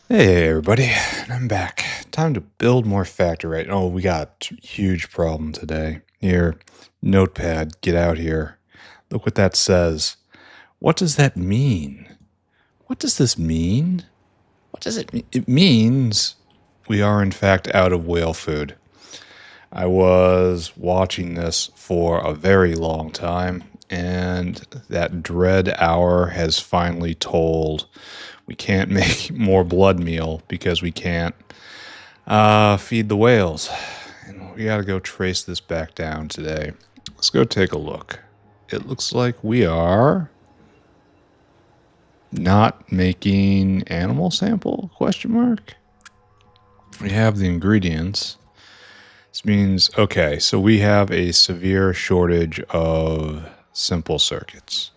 Hey everybody, and I'm back. Time to build more factory. Oh, we got a huge problem today. Here, notepad, get out here. Look what that says. What does that mean? What does this mean? What does it mean? It means we are in fact out of whale food. I was watching this for a very long time, and that dread hour has finally tolled. We can't make more blood meal because we can't feed the whales. And we got to go trace this back down today. Let's go take a look. It looks like we are not making animal sample, question mark. We have the ingredients. This means, okay, so we have a severe shortage of simple circuits.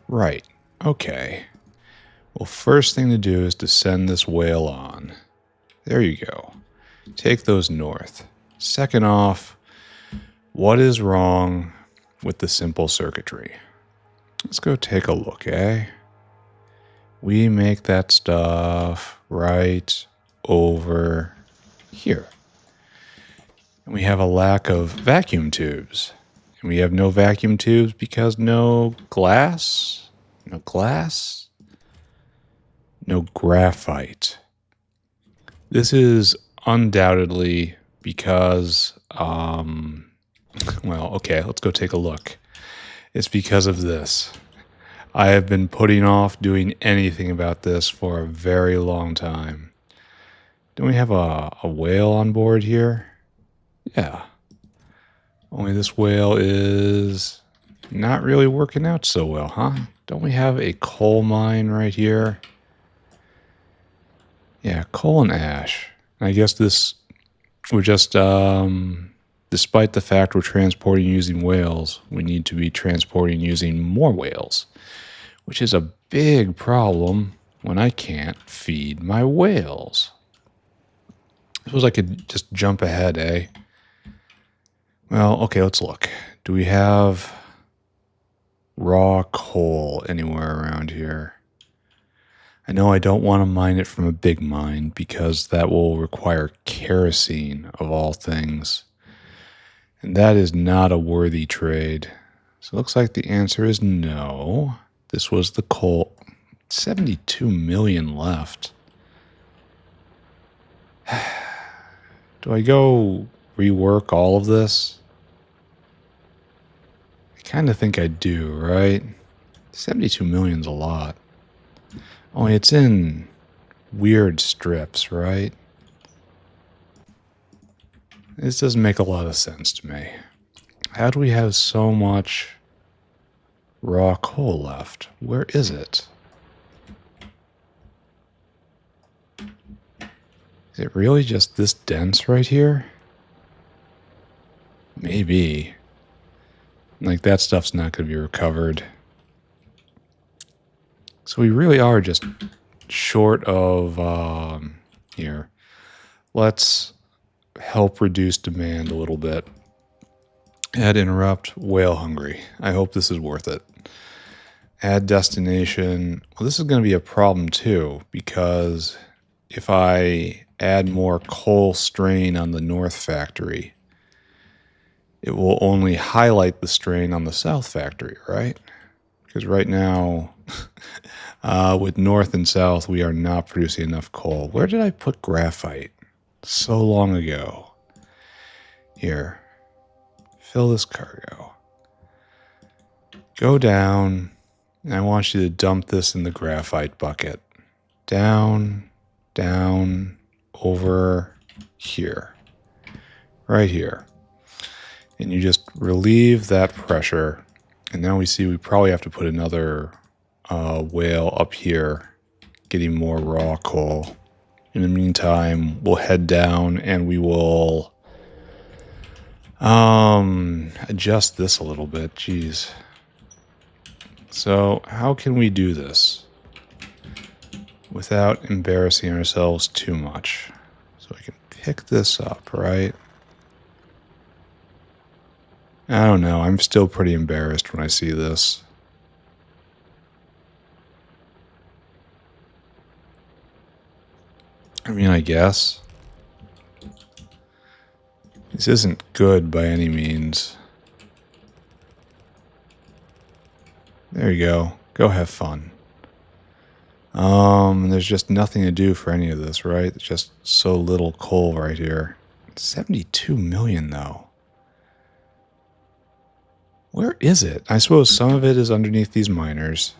Right, okay. Well, first thing to do is to send this whale on. There you go. Take those north. Second off, what is wrong with the simple circuitry? Let's go take a look, eh? We make that stuff right over here. And we have a lack of vacuum tubes. And we have no vacuum tubes because no glass, no graphite. This is undoubtedly because, well, okay, let's go take a look. It's because of this. I have been putting off doing anything about this for a very long time. Don't we have a whale on board here? Yeah. Only this whale is not really working out so well, huh? Don't we have a coal mine right here? Yeah, coal and ash. I guess this, we're just, despite the fact we're transporting using whales, we need to be transporting using more whales, which is a big problem when I can't feed my whales. I suppose I could just jump ahead, eh? Well, okay, let's look. Do we have raw coal anywhere around here? I know I don't want to mine it from a big mine because that will require kerosene of all things. And that is not a worthy trade. So it looks like the answer is no. This was the coal. 72 million left. Do I go rework all of this? I kind of think I do, right? 72 million's a lot. Only it's in weird strips, right? This doesn't make a lot of sense to me. How do we have so much raw coal left? Where is it? Is it really just this dense right here? Maybe. Like, that stuff's not going to be recovered. So we really are just short of, here. Let's help reduce demand a little bit. Add interrupt, whale hungry. I hope this is worth it. Add destination. Well, this is going to be a problem too, because if I add more coal strain on the north factory, it will only highlight the strain on the south factory, right? Because right now, with north and south, we are not producing enough coal. Where did I put graphite? So long ago. Here. Fill this cargo. Go down, and I want you to dump this in the graphite bucket. Down, down, over here. Right here. And you just relieve that pressure. And now we see we probably have to put another whale up here, getting more raw coal. In the meantime, we'll head down and we will adjust this a little bit. Jeez. So how can we do this without embarrassing ourselves too much? So I can pick this up, right? I don't know. I'm still pretty embarrassed when I see this. I mean, I guess. This isn't good by any means. There you go. Go have fun. There's just nothing to do for any of this, right? It's just so little coal right here. 72 million, though. Where is it? I suppose some of it is underneath these miners.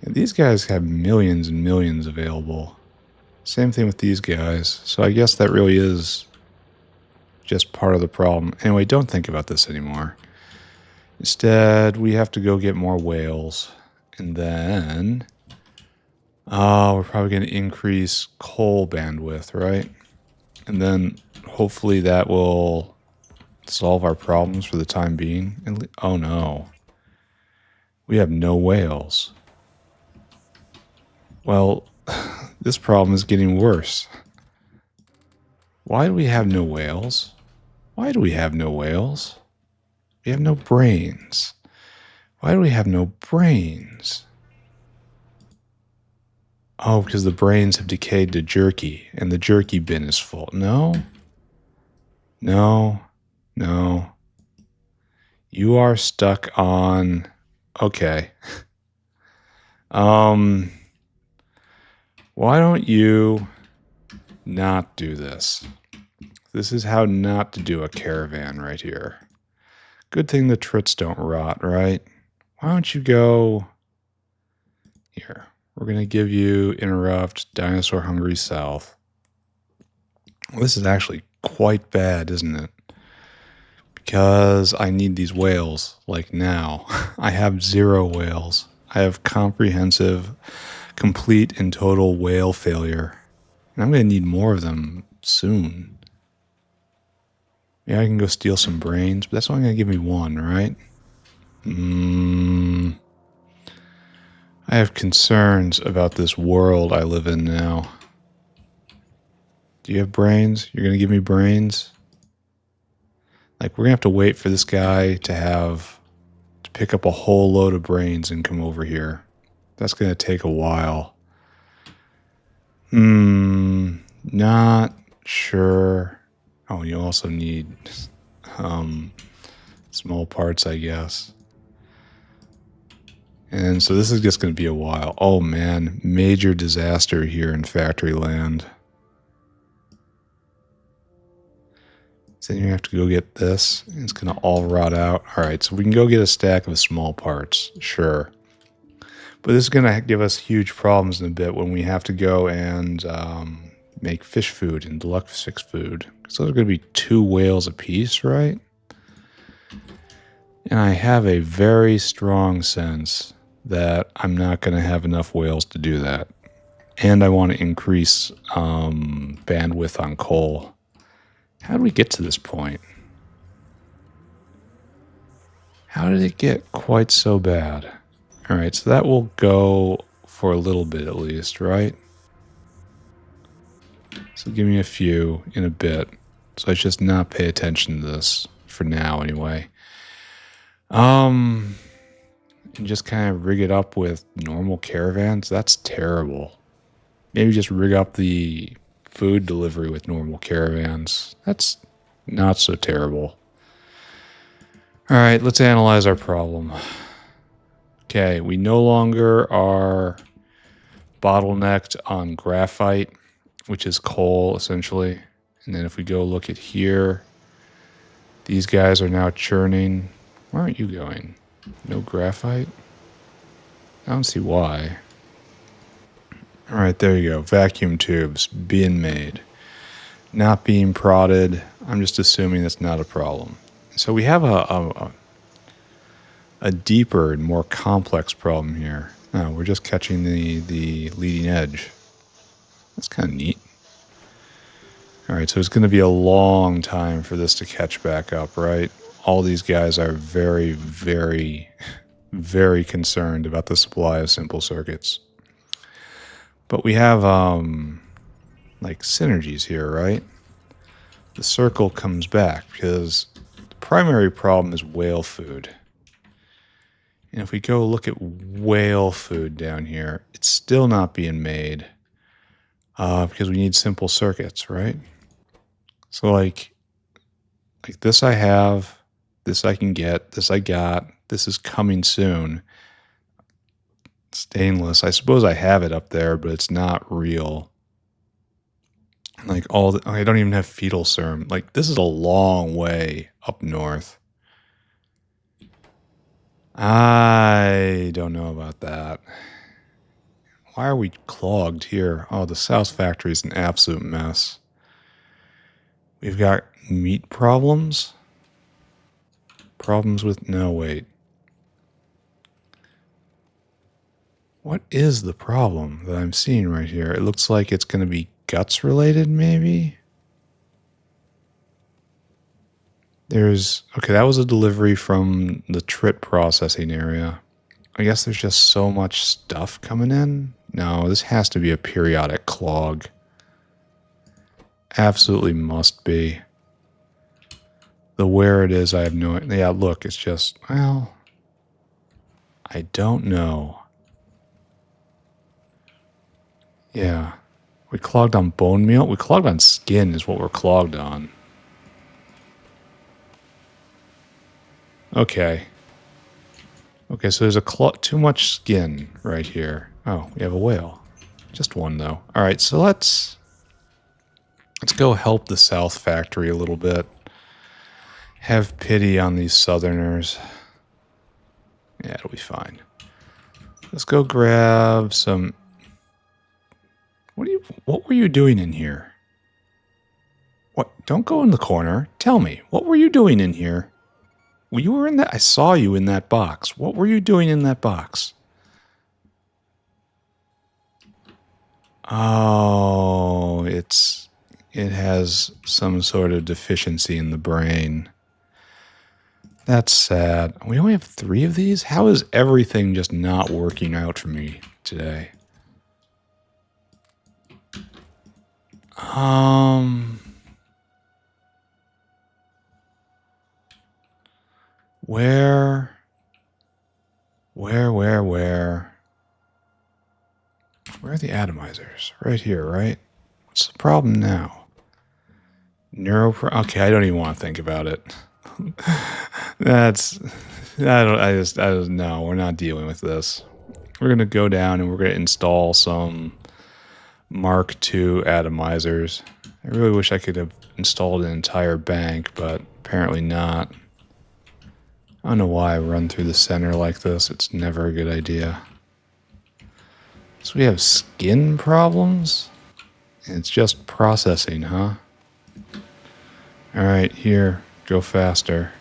And these guys have millions and millions available. Same thing with these guys. So I guess that really is just part of the problem. Anyway, don't think about this anymore. Instead, we have to go get more whales. And then... we're probably going to increase coal bandwidth, right? And then hopefully that will solve our problems for the time being. And oh no. We have no whales. Well, this problem is getting worse. Why do we have no whales? Why do we have no whales? We have no brains. Why do we have no brains? Oh, because the brains have decayed to jerky, and the jerky bin is full. No. No. No. You are stuck on... Okay. Why don't you not do this? This is how not to do a caravan right here. Good thing the trits don't rot, right? Why don't you go... Here. We're going to give you Interrupt, Dinosaur Hungry South. Well, this is actually quite bad, isn't it? Because I need these whales, like now. I have 0 whales. I have comprehensive, complete and total whale failure. And I'm going to need more of them soon. Yeah, I can go steal some brains, but that's only going to give me 1, right? I have concerns about this world I live in now. Do you have brains? You're going to give me brains? Like, we're going to have to wait for this guy to pick up a whole load of brains and come over here. That's going to take a while. Not sure. Oh, you also need small parts, I guess. And so this is just going to be a while. Oh man, major disaster here in factory land. So then you have to go get this. It's going to all rot out. All right, so we can go get a stack of small parts. Sure. But this is going to give us huge problems in a bit when we have to go and make fish food and deluxe fish food. So those are going to be 2 whales apiece, right? And I have a very strong sense that I'm not going to have enough whales to do that. And I want to increase bandwidth on coal. How did we get to this point? How did it get quite so bad? All right, so that will go for a little bit at least, right? So give me a few in a bit. So I just not pay attention to this for now anyway. And just kind of rig it up with normal caravans. That's terrible. Maybe just rig up the food delivery with normal caravans. That's not so terrible. All right, let's analyze our problem. Okay, we no longer are bottlenecked on graphite, which is coal essentially. And then if we go look at here, these guys are now churning. Where aren't you going? No graphite? I don't see why. All right, there you go. Vacuum tubes being made. Not being prodded. I'm just assuming it's not a problem. So we have a deeper and more complex problem here. No, we're just catching the leading edge. That's kind of neat. All right, so it's going to be a long time for this to catch back up, right? All these guys are very, very, very concerned about the supply of simple circuits. But we have, like, synergies here, right? The circle comes back because the primary problem is whale food. And if we go look at whale food down here, it's still not being made because we need simple circuits, right? So like this I have, this I can get, this I got, this is coming soon. Stainless. I suppose I have it up there, but it's not real. Like I don't even have fetal serum. Like this is a long way up north. I don't know about that. Why are we clogged here? Oh, the South Factory is an absolute mess. We've got meat problems. Problems with... No, wait. What is the problem that I'm seeing right here? It looks like it's going to be guts related, maybe? Okay, that was a delivery from the Trit processing area. I guess there's just so much stuff coming in. No, this has to be a periodic clog. Absolutely must be. Where it is, I have no... Yeah, look, it's just... Well... I don't know. Yeah. We clogged on bone meal? We clogged on skin is what we're clogged on. Okay. Okay, so there's too much skin right here. Oh, we have a whale. Just one, though. Alright, so let's go help the South Factory a little bit. Have pity on these Southerners. Yeah, it'll be fine. Let's go grab some... What were you doing in here? What? Don't go in the corner. Tell me, what were you doing in here? Well, you were in that... I saw you in that box. What were you doing in that box? Oh, it has some sort of deficiency in the brain. That's sad. We only have 3 of these? How is everything just not working out for me today? Where are the atomizers? Right here, right? What's the problem now? Okay, I don't even want to think about it. No, we're not dealing with this. We're going to go down and we're going to install some Mark II atomizers. I really wish I could have installed an entire bank, but apparently not. I don't know why I run through the center like this. It's never a good idea. So we have skin problems? It's just processing, huh? Alright, here. Go faster.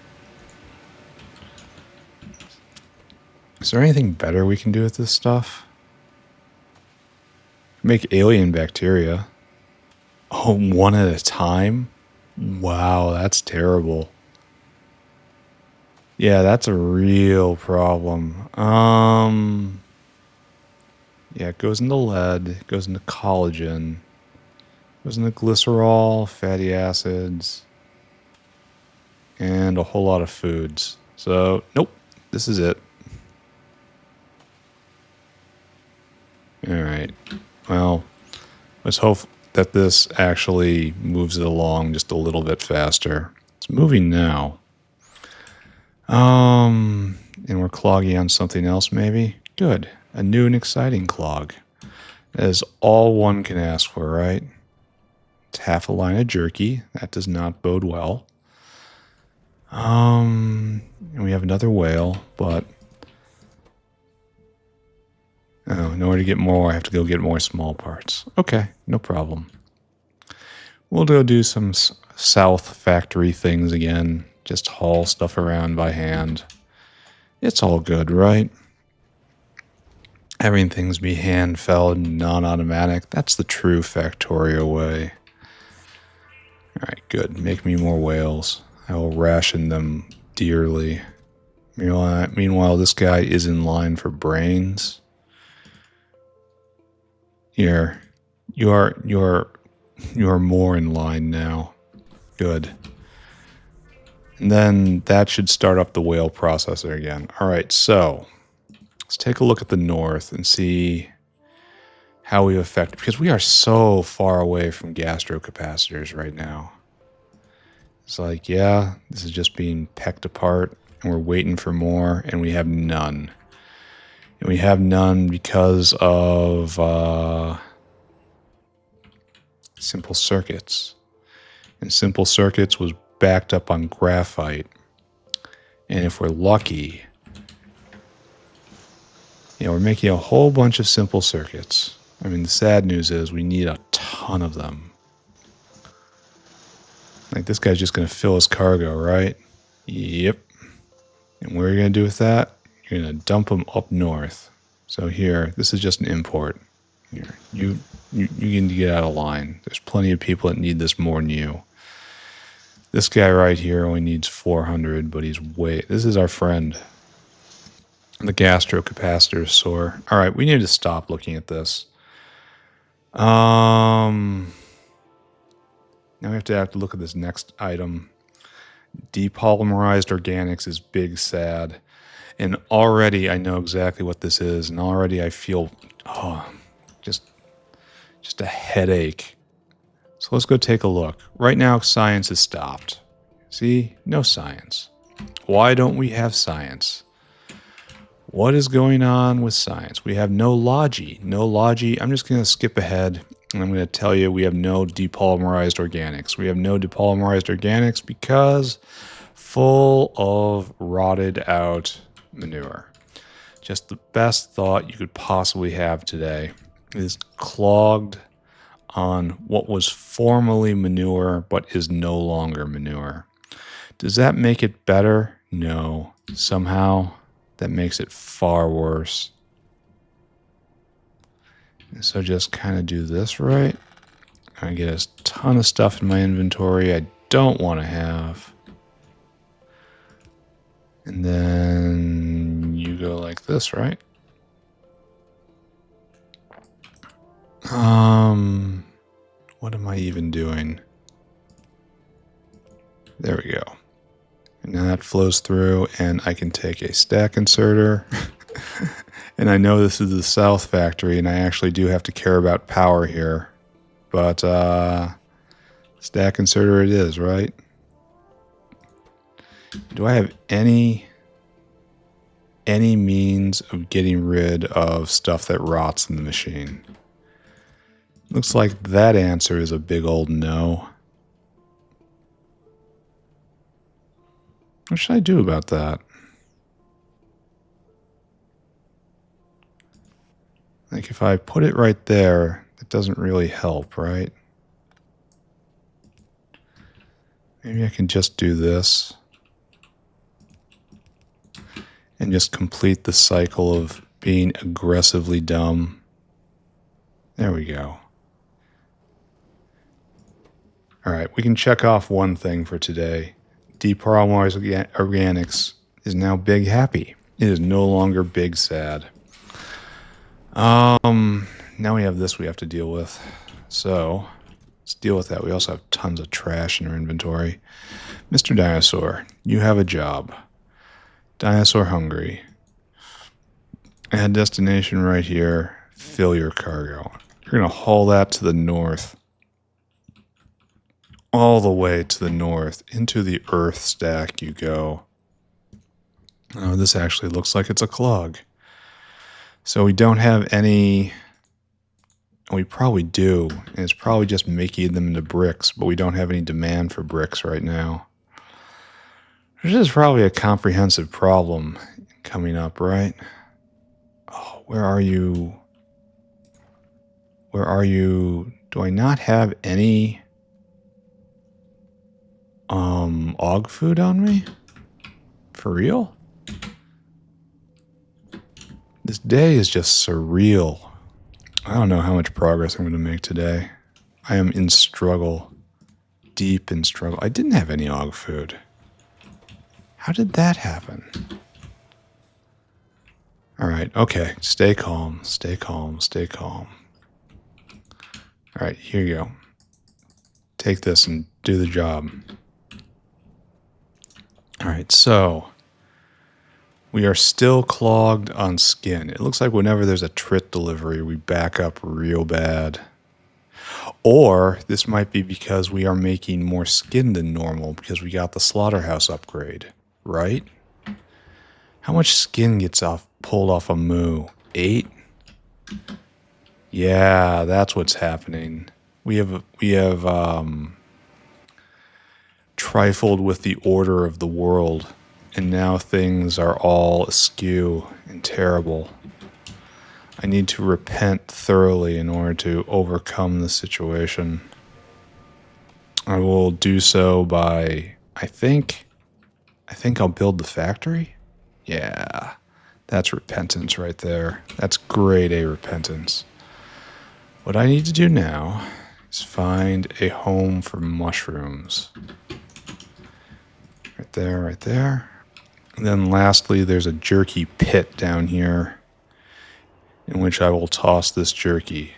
Is there anything better we can do with this stuff? Make alien bacteria. Oh, one at a time? Wow, that's terrible. Yeah, that's a real problem. Yeah, it goes into lead, it goes into collagen, it goes into glycerol, fatty acids, and a whole lot of foods. So, nope, this is it. Alright, well, let's hope that this actually moves it along just a little bit faster. It's moving now. And we're cloggy on something else, maybe? Good. A new and exciting clog. That is all one can ask for, right? It's half a line of jerky. That does not bode well. And we have another whale, but... Oh, in order to get more, I have to go get more small parts. Okay, no problem. We'll go do some South Factory things again. Just haul stuff around by hand. It's all good, right? Having things be hand-felled and non-automatic, that's the true Factorio way. Alright, good. Make me more whales. I will ration them dearly. Meanwhile, this guy is in line for brains. Here. You're more in line now. Good. And then that should start up the whale processor again. Alright, so Let's take a look at the north and see how we affect, because we are so far away from gastrocapacitors right now. It's like, yeah, this is just being pecked apart, and we're waiting for more, and we have none. And we have none because of simple circuits. And simple circuits was backed up on graphite. And if we're lucky, we're making a whole bunch of simple circuits. I mean, the sad news is we need a ton of them. Like, this guy's just going to fill his cargo, right? Yep. And what are you going to do with that? You're going to dump them up north. So here, this is just an import. Here, you need to get out of line. There's plenty of people that need this more than you. This guy right here only needs 400, but he's way... This is our friend. The gastrocapacitor is sore. All right, we need to stop looking at this. Now we have to look at this next item. Depolymerized organics is big sad. And already I know exactly what this is. And already I feel, just a headache. So let's go take a look. Right now, science is stopped. See? No science. Why don't we have science? What is going on with science? We have no logi. No logi. I'm just going to skip ahead, and I'm going to tell you we have no depolymerized organics. We have no depolymerized organics because full of rotted out manure. Just the best thought you could possibly have today is clogged on what was formerly manure but is no longer manure. Does that make it better? No. Somehow that makes it far worse. And so just kind of do this right. I get a ton of stuff in my inventory I don't want to have. And then you go like this, right? What am I even doing? There we go. And now that flows through, and I can take a stack inserter. And I know this is the South factory, and I actually do have to care about power here. But stack inserter it is, right? Do I have any means of getting rid of stuff that rots in the machine? Looks like that answer is a big old no. What should I do about that? Like, if I put it right there, it doesn't really help, right? Maybe I can just do this and just complete the cycle of being aggressively dumb. There we go. All right, we can check off one thing for today. Depolymerized organics is now big happy. It is no longer big sad. Now we have this we have to deal with. So let's deal with that. We also have tons of trash in our inventory. Mr. Dinosaur, you have a job. Dinosaur hungry. Add destination right here. Fill your cargo. You're going to haul that to the north. All the way to the north. Into the earth stack you go. Oh, this actually looks like it's a clog. So we don't have any... We probably do. And it's probably just making them into bricks, but we don't have any demand for bricks right now. This is probably a comprehensive problem coming up, right? Oh, where are you? Where are you? Do I not have any og food on me? For real? This day is just surreal. I don't know how much progress I'm going to make today. I am in struggle. Deep in struggle. I didn't have any og food. How did that happen? All right, okay. Stay calm, stay calm, stay calm. All right, here you go. Take this and do the job. All right, so We are still clogged on skin. It looks like whenever there's a trit delivery, we back up real bad. Or this might be because we are making more skin than normal because we got the slaughterhouse upgrade, right? How much skin gets pulled off a moo? 8? Yeah, that's what's happening. We have trifled with the order of the world, and now things are all askew and terrible. I need to repent thoroughly in order to overcome the situation. I will do so by, I think I'll build the factory? Yeah, that's repentance right there. That's grade A repentance. What I need to do now is find a home for mushrooms. Right there, right there. And then lastly, there's a jerky pit down here in which I will toss this jerky.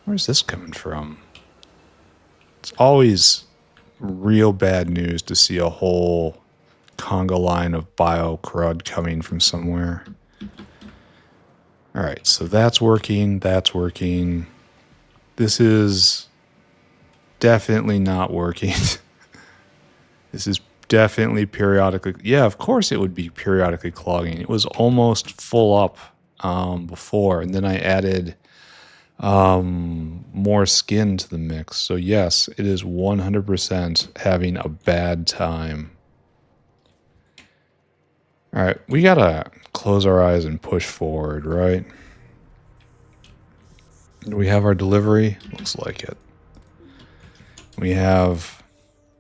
Where's this coming from? It's always real bad news to see a whole conga line of bio crud coming from somewhere. All right, so that's working. That's working. This is definitely not working. This is definitely periodically. Yeah, of course it would be periodically clogging. It was almost full up before, and then I added more skin to the mix. So yes, it is 100% having a bad time. All right, we gotta close our eyes and push forward, right? Do we have our delivery? Looks like it. We have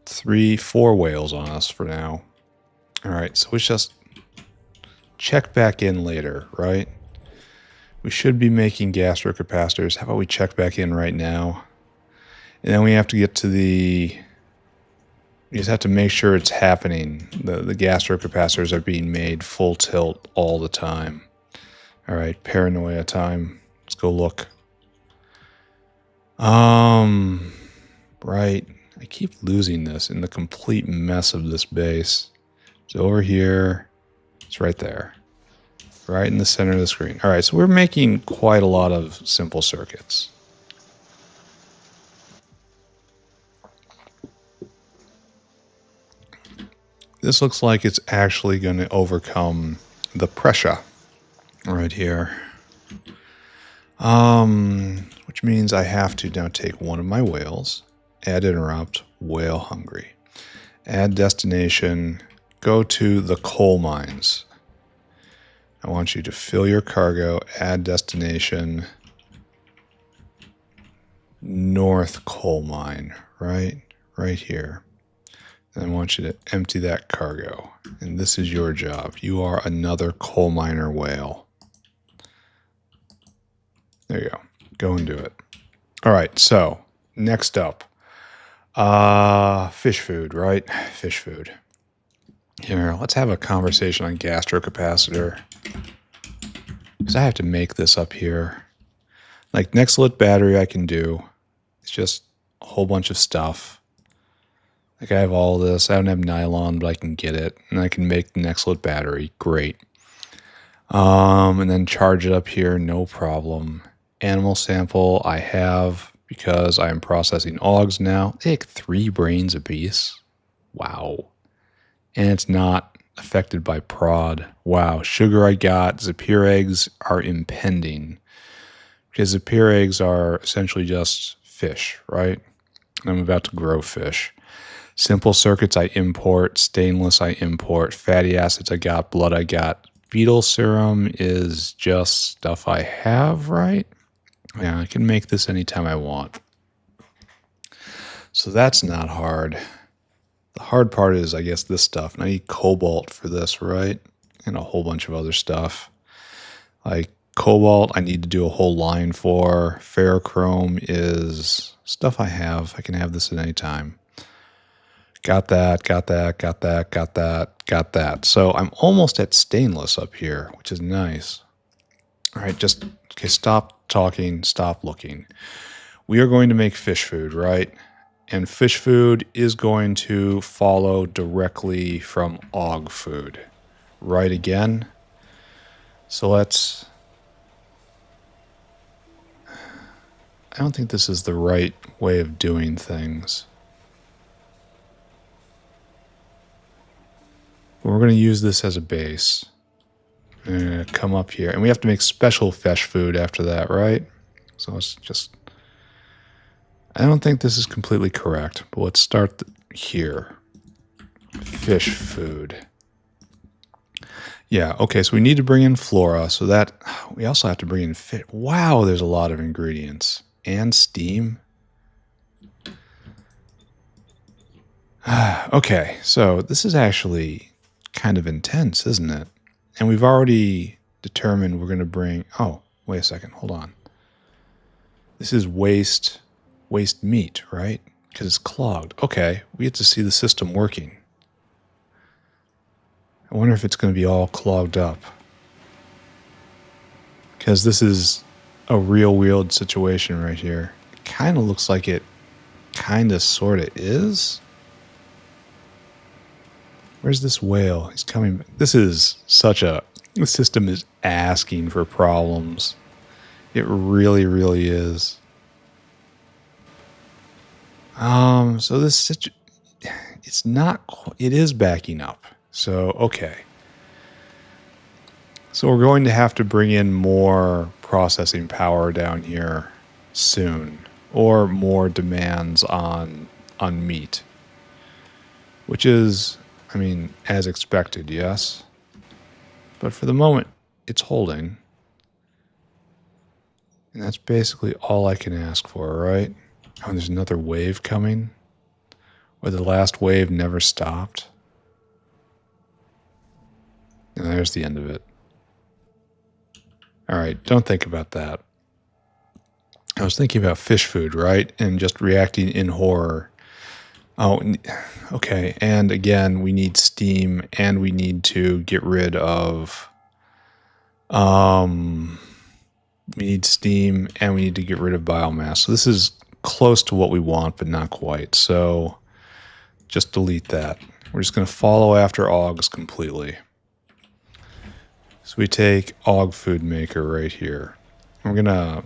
4 whales on us for now. All right, so let's just check back in later, right? We should be making gastrocapacitors. How about we check back in right now? And then we have to get to we just have to make sure it's happening. The gastrocapacitors are being made full tilt all the time. All right, paranoia time. Let's go look. Right. I keep losing this in the complete mess of this base. It's over here. It's right there. Right in the center of the screen. All right, so we're making quite a lot of simple circuits. This looks like it's actually going to overcome the pressure right here. Which means I have to now take one of my whales, add interrupt, whale hungry. Add destination, go to the coal mines. I want you to fill your cargo, add destination, north coal mine, right here. And I want you to empty that cargo. And this is your job. You are another coal miner whale. There you go. Go and do it. All right, so next up. Fish food, right? Fish food. Here, let's have a conversation on gastrocapacitor. Because I have to make this up here. Like next lit battery I can do. It's just a whole bunch of stuff. Like I have all this. I don't have nylon, but I can get it. And I can make the next lit battery. Great. And then charge it up here, no problem. Animal sample I have because I am processing augs now. Take 3 brains apiece. Wow. And it's not affected by prod. Wow. Sugar I got. Zapir eggs are impending. Because Zapir eggs are essentially just fish, right? I'm about to grow fish. Simple circuits I import. Stainless I import. Fatty acids I got. Blood I got. Fetal serum is just stuff I have, right? Yeah, I can make this anytime I want. So that's not hard. The hard part is, I guess, this stuff. And I need cobalt for this, right? And a whole bunch of other stuff. Like cobalt, I need to do a whole line for. Ferrochrome is stuff I have. I can have this at any time. Got that, got that, got that, got that, got that. So I'm almost at stainless up here, which is nice. All right, just, okay, stop talking, stop looking. We are going to make fish food, right? And fish food is going to follow directly from aug food, right again. So let's... I don't think this is the right way of doing things. We're going to use this as a base. I'm going to come up here. And we have to make special fish food after that, right? So let's just... I don't think this is completely correct, but let's start here. Fish food. Yeah, okay, so we need to bring in flora, so that... We also have to bring in fish. Wow, there's a lot of ingredients. And steam. Okay, so this is actually kind of intense, isn't it? And we've already determined we're going to bring... Oh, wait a second, hold on. This is waste meat, right? Because it's clogged. Okay, we get to see the system working. I wonder if it's going to be all clogged up. Because this is a real weird situation right here. It kind of looks like it kind of sort of is. Where's this whale? He's coming. This is such a... The system is asking for problems. It really, really is. So this... It's not... It is backing up. So, okay. So we're going to have to bring in more processing power down here soon. Or more demands on meat. Which is, I mean, as expected, yes? But for the moment, it's holding. And that's basically all I can ask for, right? Oh, there's another wave coming? Or the last wave never stopped? And there's the end of it. Alright, don't think about that. I was thinking about fish food, right? And just reacting in horror. Oh, okay. And again, we need steam, and we need to get rid of... we need steam, and we need to get rid of biomass. So this is close to what we want, but not quite. So just delete that. We're just going to follow after Augs completely. So we take Aug Food Maker right here. We're going to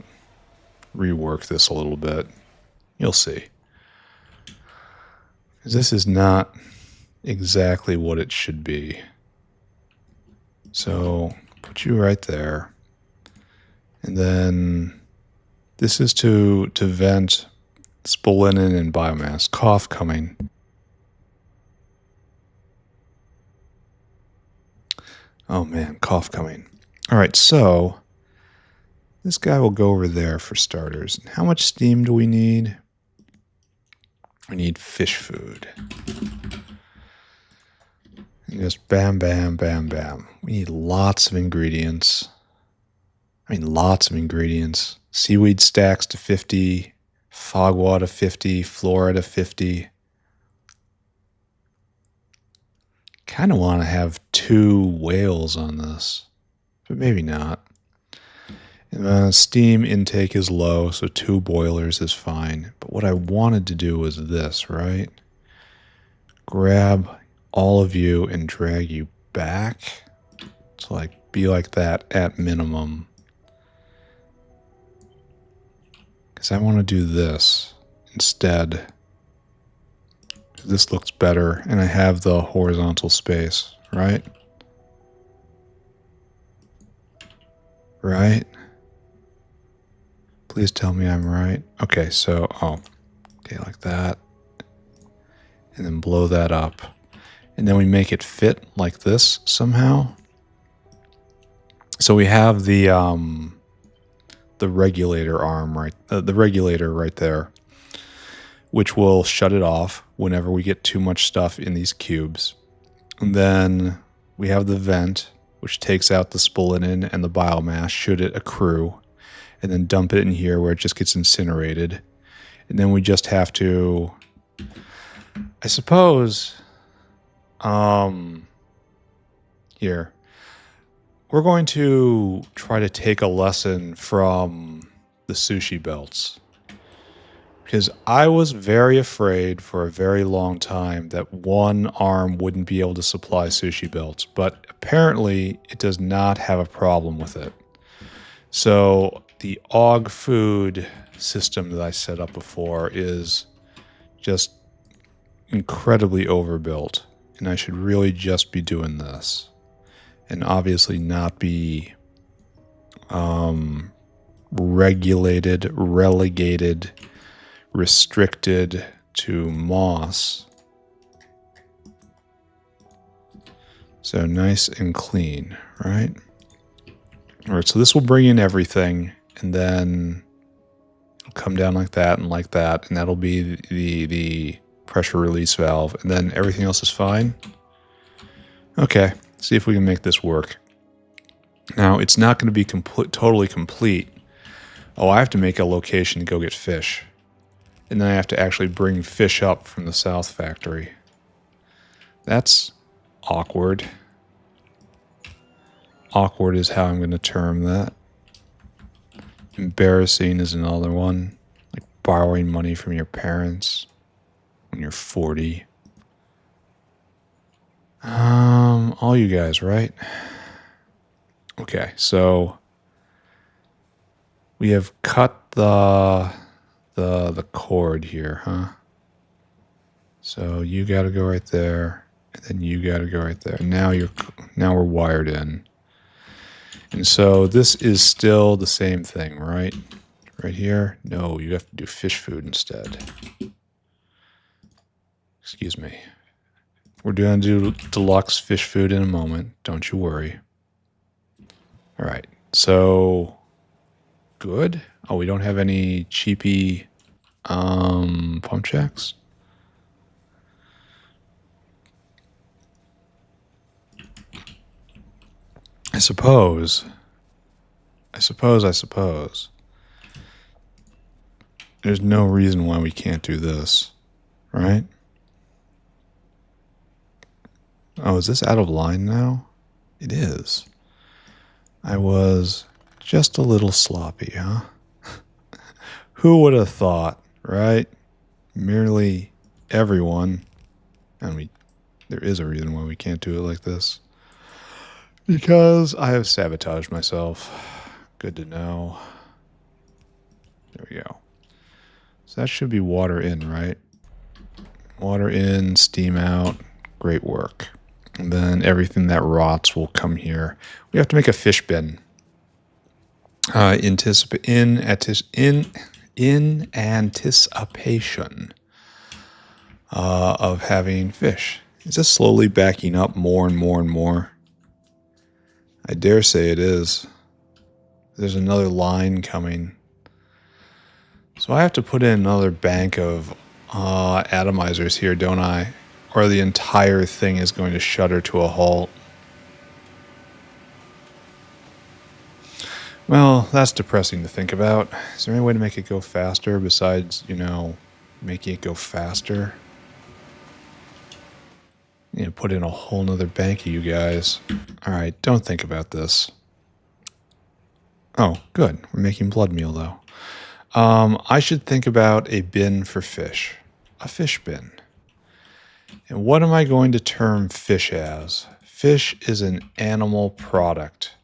rework this a little bit. You'll see. This is not exactly what it should be. So put you right there. And then this is to vent spolinen and biomass. Cough coming. Oh man, cough coming. All right, so this guy will go over there for starters. How much steam do we need? We need fish food. And just bam, bam, bam, bam. We need lots of ingredients. I mean, lots of ingredients. Seaweed stacks to 50, fogwa to 50, flora to 50. Kind of want to have 2 whales on this, but maybe not. And steam intake is low, so 2 boilers is fine. But what I wanted to do was this, right? Grab all of you and drag you back to like be like that at minimum. Because I want to do this instead. This looks better, and I have the horizontal space, right? Right? Please tell me I'm right. Okay, so, okay, like that. And then blow that up. And then we make it fit like this somehow. So we have the regulator arm right, the regulator right there, which will shut it off whenever we get too much stuff in these cubes. And then we have the vent, which takes out the spolinen and the biomass should it accrue, and then dump it in here where it just gets incinerated. And then we just have to, I suppose, here. We're going to try to take a lesson from the sushi belts. Because I was very afraid for a very long time that one arm wouldn't be able to supply sushi belts, but apparently it does not have a problem with it. So the AUG food system that I set up before is just incredibly overbuilt, and I should really just be doing this and obviously not be regulated, relegated, restricted to moss. So nice and clean, right? All right, so this will bring in everything, and then it'll come down like that, and that'll be the pressure release valve, and then everything else is fine. Okay, see if we can make this work. Now, it's not going to be totally complete. Oh, I have to make a location to go get fish. And then I have to actually bring fish up from the south factory. That's awkward. Awkward is how I'm going to term that. Embarrassing is another one. Like borrowing money from your parents when you're 40. All you guys, right? Okay, so we have cut the cord here, huh? So you got to go right there, and then you got to go right there. Now we're wired in. And so this is still the same thing, right? Right here? No, you have to do fish food instead. Excuse me. We're going to do deluxe fish food in a moment. Don't you worry. All right. So, good. Oh, we don't have any cheapy pump jacks? I suppose. There's no reason why we can't do this, right? Oh, is this out of line now? It is. I was just a little sloppy, huh? Who would have thought, right? Merely everyone, and there is a reason why we can't do it like this. Because I have sabotaged myself. Good to know. There we go. So that should be water in, right? Water in, steam out. Great work. And then everything that rots will come here. We have to make a fish bin. In anticipation of having fish. It's just slowly backing up more and more and more. I dare say it is. There's another line coming. So I have to put in another bank of atomizers here, don't I? Or the entire thing is going to shudder to a halt. Well, that's depressing to think about. Is there any way to make it go faster besides, making it go faster? Put in a whole nother bank of you guys. All right, don't think about this. Oh, good. We're making blood meal, though. I should think about a bin for fish. A fish bin. And what am I going to term fish as? Fish is an animal product.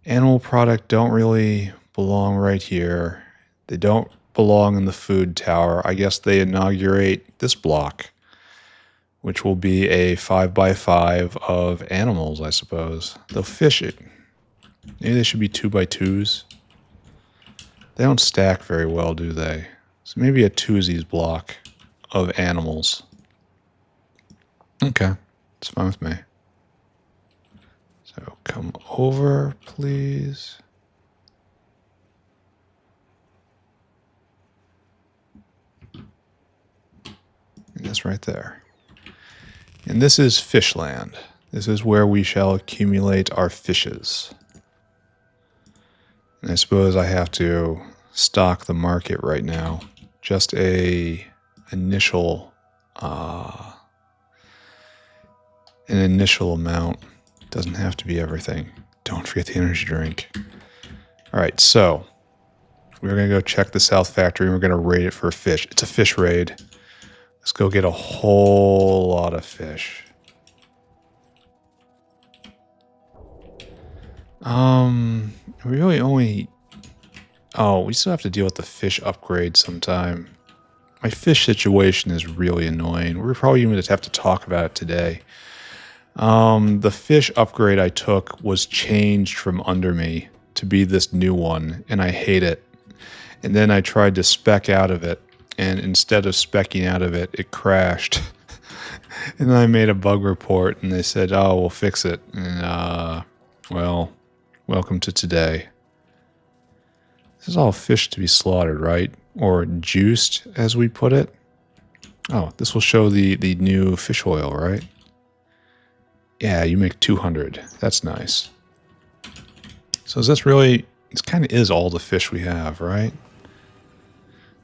Animal product don't really belong right here. They don't belong in the food tower. I guess they inaugurate this block, which will be a 5x5 of animals, I suppose. They'll fish it. Maybe they should be 2x2s. They don't stack very well, do they? So maybe a twosies block of animals. Okay, it's fine with me. So come over, please. And that's right there. And this is Fishland. This is where we shall accumulate our fishes. And I suppose I have to stock the market right now. Just an initial amount. Doesn't have to be everything. Don't forget the energy drink. All right, so We're going to go check the South Factory and we're going to raid it for a fish. It's a fish raid. Let's go get a whole lot of fish. We really only... Oh, we still have to deal with the fish upgrade sometime. My fish situation is really annoying. We're probably going to have to talk about it today. The fish upgrade I took was changed from under me to be this new one, and I hate it. And then I tried to spec out of it, and instead of specking out of it, it crashed. And then I made a bug report, and they said, oh, we'll fix it. And, well, welcome to today. This is all fish to be slaughtered, right? Or juiced, as we put it. Oh, this will show the new fish oil, right? Yeah, you make 200. That's nice. So is this really... This kind of is all the fish we have, right?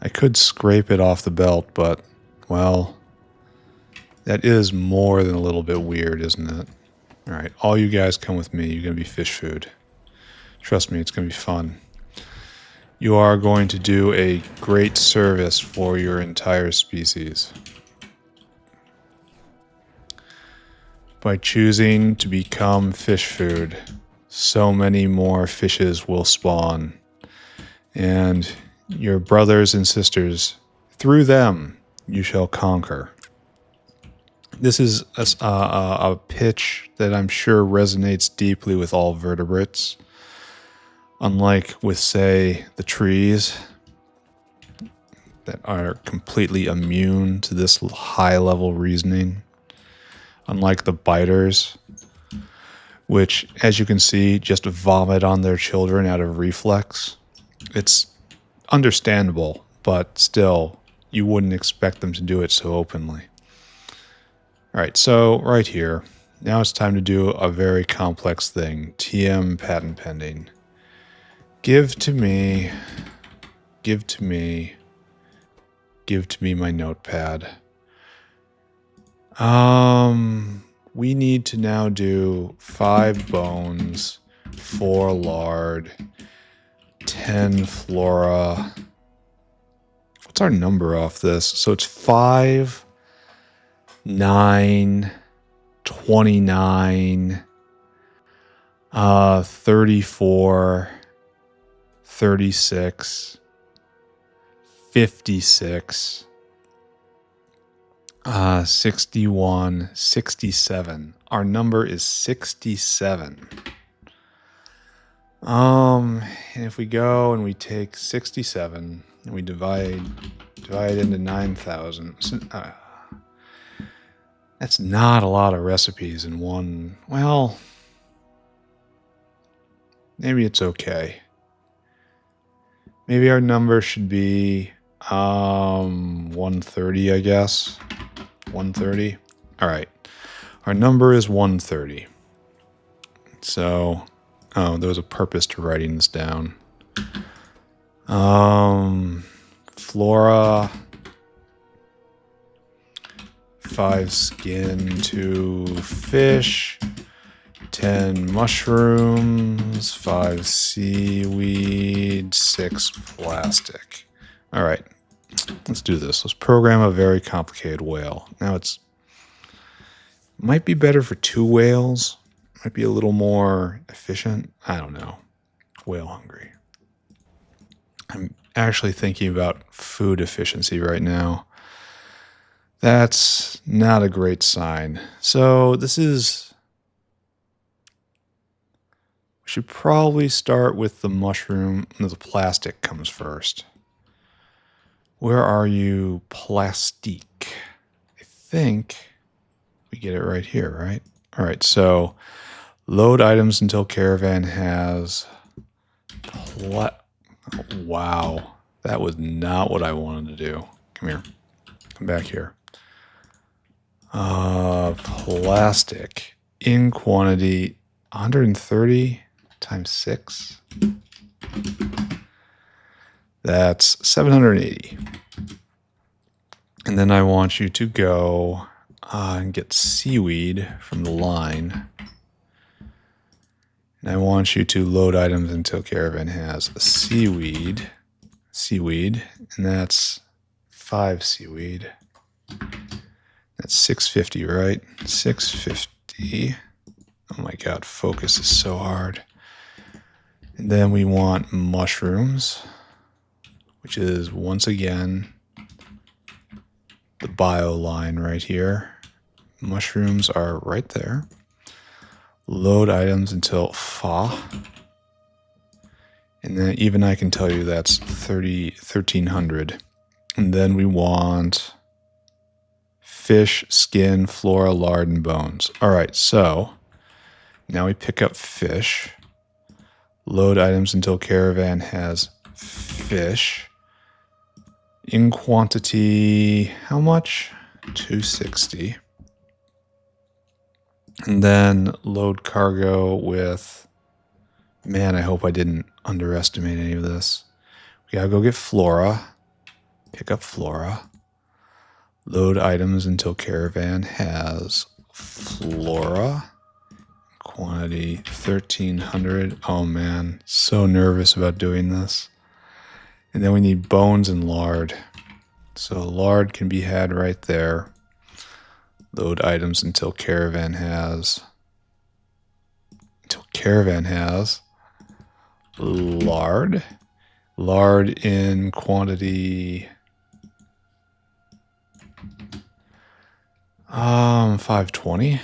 I could scrape it off the belt, but, well, that is more than a little bit weird, isn't it? All right, all you guys come with me. You're going to be fish food. Trust me, it's going to be fun. You are going to do a great service for your entire species. By choosing to become fish food, so many more fishes will spawn. And your brothers and sisters, through them, you shall conquer. This is a pitch that I'm sure resonates deeply with all vertebrates. Unlike with, say, the trees that are completely immune to this high-level reasoning. Unlike the biters, which, as you can see, just vomit on their children out of reflex. It's understandable, but still, you wouldn't expect them to do it so openly. All right, so right here, now it's time to do a very complex thing. TM patent pending. Give to me my notepad. We need to now do 5 bones, 4 lard, 10 flora. What's our number off this? So it's 5, 9, 29, 34, 36, 56, 61, 67. Our number is 67. And if we go and we take 67 and we divide it into 9,000, that's not a lot of recipes in one. Well, maybe it's okay. Maybe our number should be 130, I guess. 130. All right. Our number is 130. So, oh, there was a purpose to writing this down. Flora, 5 skin, 2 fish, 10 mushrooms, 5 seaweed, 6 plastic. All right, let's do this. Let's program a very complicated whale. Now might be better for 2 whales. Might be a little more efficient. I don't know. Whale hungry. I'm actually thinking about food efficiency right now. That's not a great sign. So we should probably start with the mushroom. No, the plastic comes first. Where are you, plastique? I think we get it right here, right? All right, so load items until caravan has... Wow, that was not what I wanted to do. Come here. Come back here. Plastic in quantity 130 times 6. That's 780. And then I want you to go and get seaweed from the line. And I want you to load items until caravan has a seaweed. seaweed, and that's 5 seaweed. That's 650, right? 650. Oh my god, focus is so hard. And then we want mushrooms, which is once again the bio line right here. Mushrooms are right there. Load items until fa. And then even I can tell you that's 1300. And then we want fish, skin, flora, lard, and bones. All right, so now we pick up fish. Load items until caravan has fish. In quantity, how much? 260. And then load cargo with, man, I hope I didn't underestimate any of this. We gotta go get flora. Pick up flora. Load items until caravan has flora. Quantity 1300. Oh man, so nervous about doing this. And then we need bones and lard. So lard can be had right there. Load items until caravan has lard. Lard in quantity 520.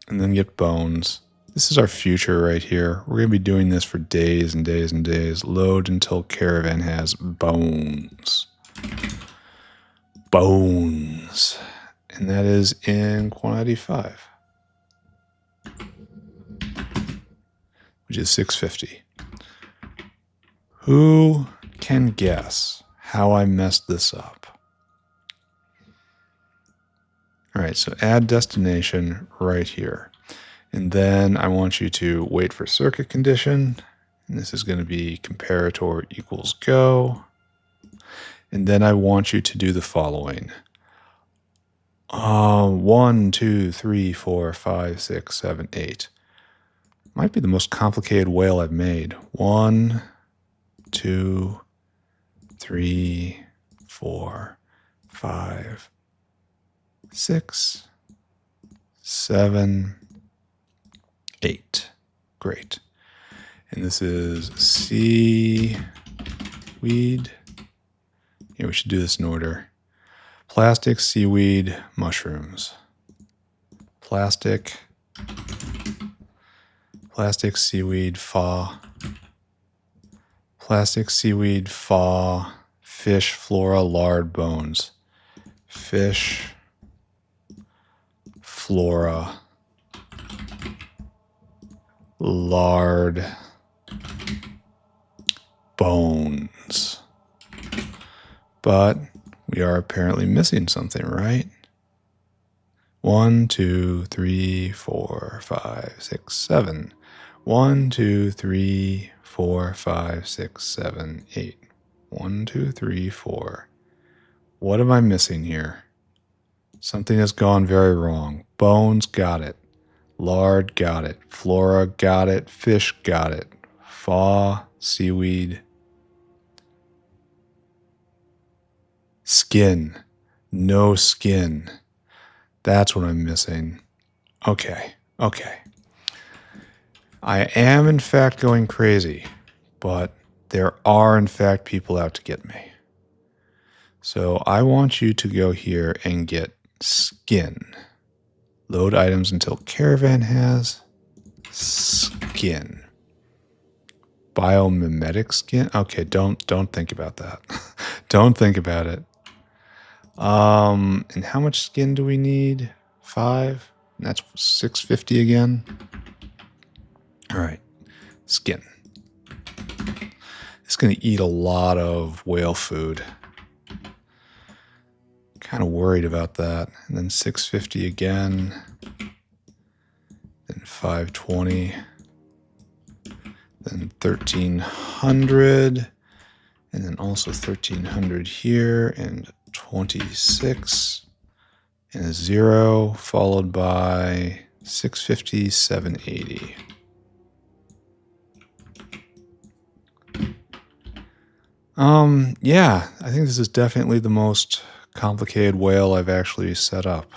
And then get bones. This is our future right here. We're going to be doing this for days and days and days. Load until caravan has bones. Bones. And that is in quantity 5. Which is 650. Who can guess how I messed this up? All right, so add destination right here. And then I want you to wait for circuit condition. And this is going to be comparator equals go. And then I want you to do the following. 1, 2, 3, 4, 5, 6, 7, 8. Might be the most complicated whale I've made. 1, 2, 3, 4, 5, 6, 7, 8. Great. And this is seaweed. Yeah, we should do this in order. Plastic, seaweed, mushrooms. Plastic, seaweed, fa. Plastic, seaweed, fa. Fish, flora, lard, bones. Fish, flora, lard, bones. But we are apparently missing something, right? 1, 2, 3, 4, 5, 6, 7. 1, 2, 3, 4, 5, 6, 7, 8. 1, 2, 3, 4. What am I missing here? Something has gone very wrong. Bones, got it. Lard, got it. Flora, got it. Fish, got it. Fa, seaweed. Skin. No skin. That's what I'm missing. Okay. I am in fact going crazy, but there are in fact people out to get me. So I want you to go here and get skin. Load items until caravan has skin. Biomimetic skin? Okay, don't think about that. Don't think about it. And how much skin do we need? 5? And that's 650 again. All right, skin. It's going to eat a lot of whale food. Kind of worried about that. And then 650 again. Then 520. Then 1300. And then also 1300 here. And 26. And a 0 followed by 650, 780. Yeah, I think this is definitely the most complicated whale I've actually set up.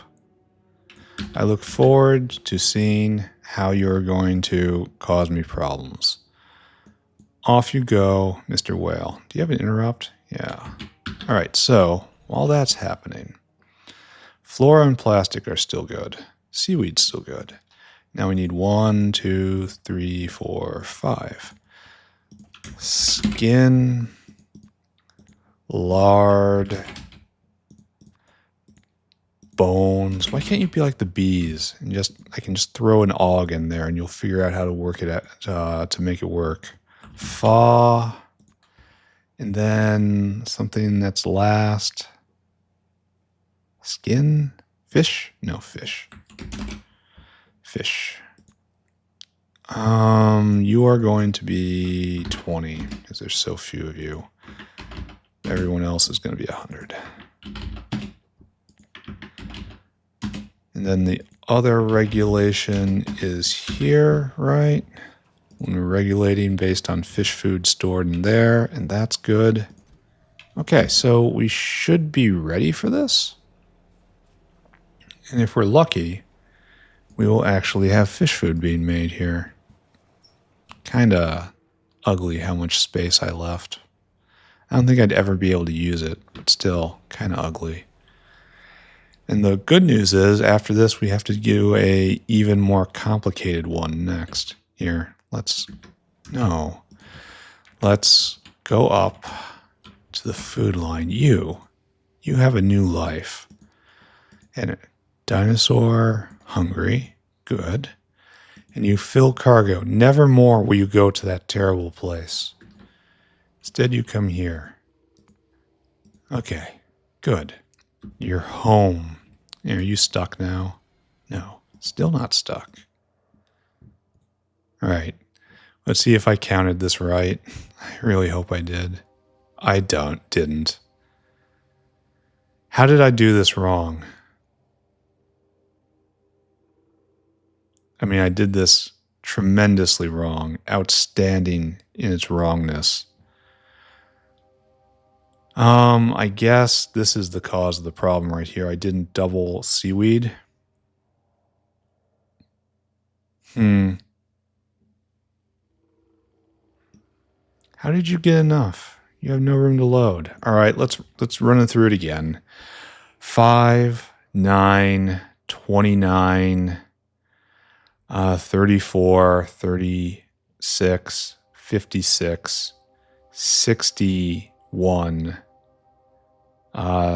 I look forward to seeing how you're going to cause me problems. Off you go, Mr. Whale. Do you have an interrupt? Yeah. All right, so while that's happening, flora and plastic are still good. Seaweed's still good. Now we need 1, 2, 3, 4, 5. Skin, lard, bones. Why can't you be like the bees and I can just throw an og in there and you'll figure out how to work it to make it work. Fa, and then something that's last. Skin, fish, no fish. Fish. You are going to be 20 because there's so few of you. Everyone else is going to be 100. And then the other regulation is here, right? When we're regulating based on fish food stored in there, and that's good. Okay, so we should be ready for this. And if we're lucky, we will actually have fish food being made here. Kinda ugly how much space I left. I don't think I'd ever be able to use it, but still kinda ugly. And the good news is, after this, we have to do a even more complicated one next. Here, let's go up to the food line. You have a new life. And a dinosaur, hungry, good. And you fill cargo. Never more will you go to that terrible place. Instead, you come here. Okay, good. You're home. Are you stuck now? No, still not stuck. All right, let's see if I counted this right. I really hope I did. I didn't. How did I do this wrong? I mean, I did this tremendously wrong, outstanding in its wrongness. I guess this is the cause of the problem right here. I didn't double seaweed. How did you get enough? You have no room to load. All right, let's run it through it again. 5, 9, 29, 34, 36, 56, 61,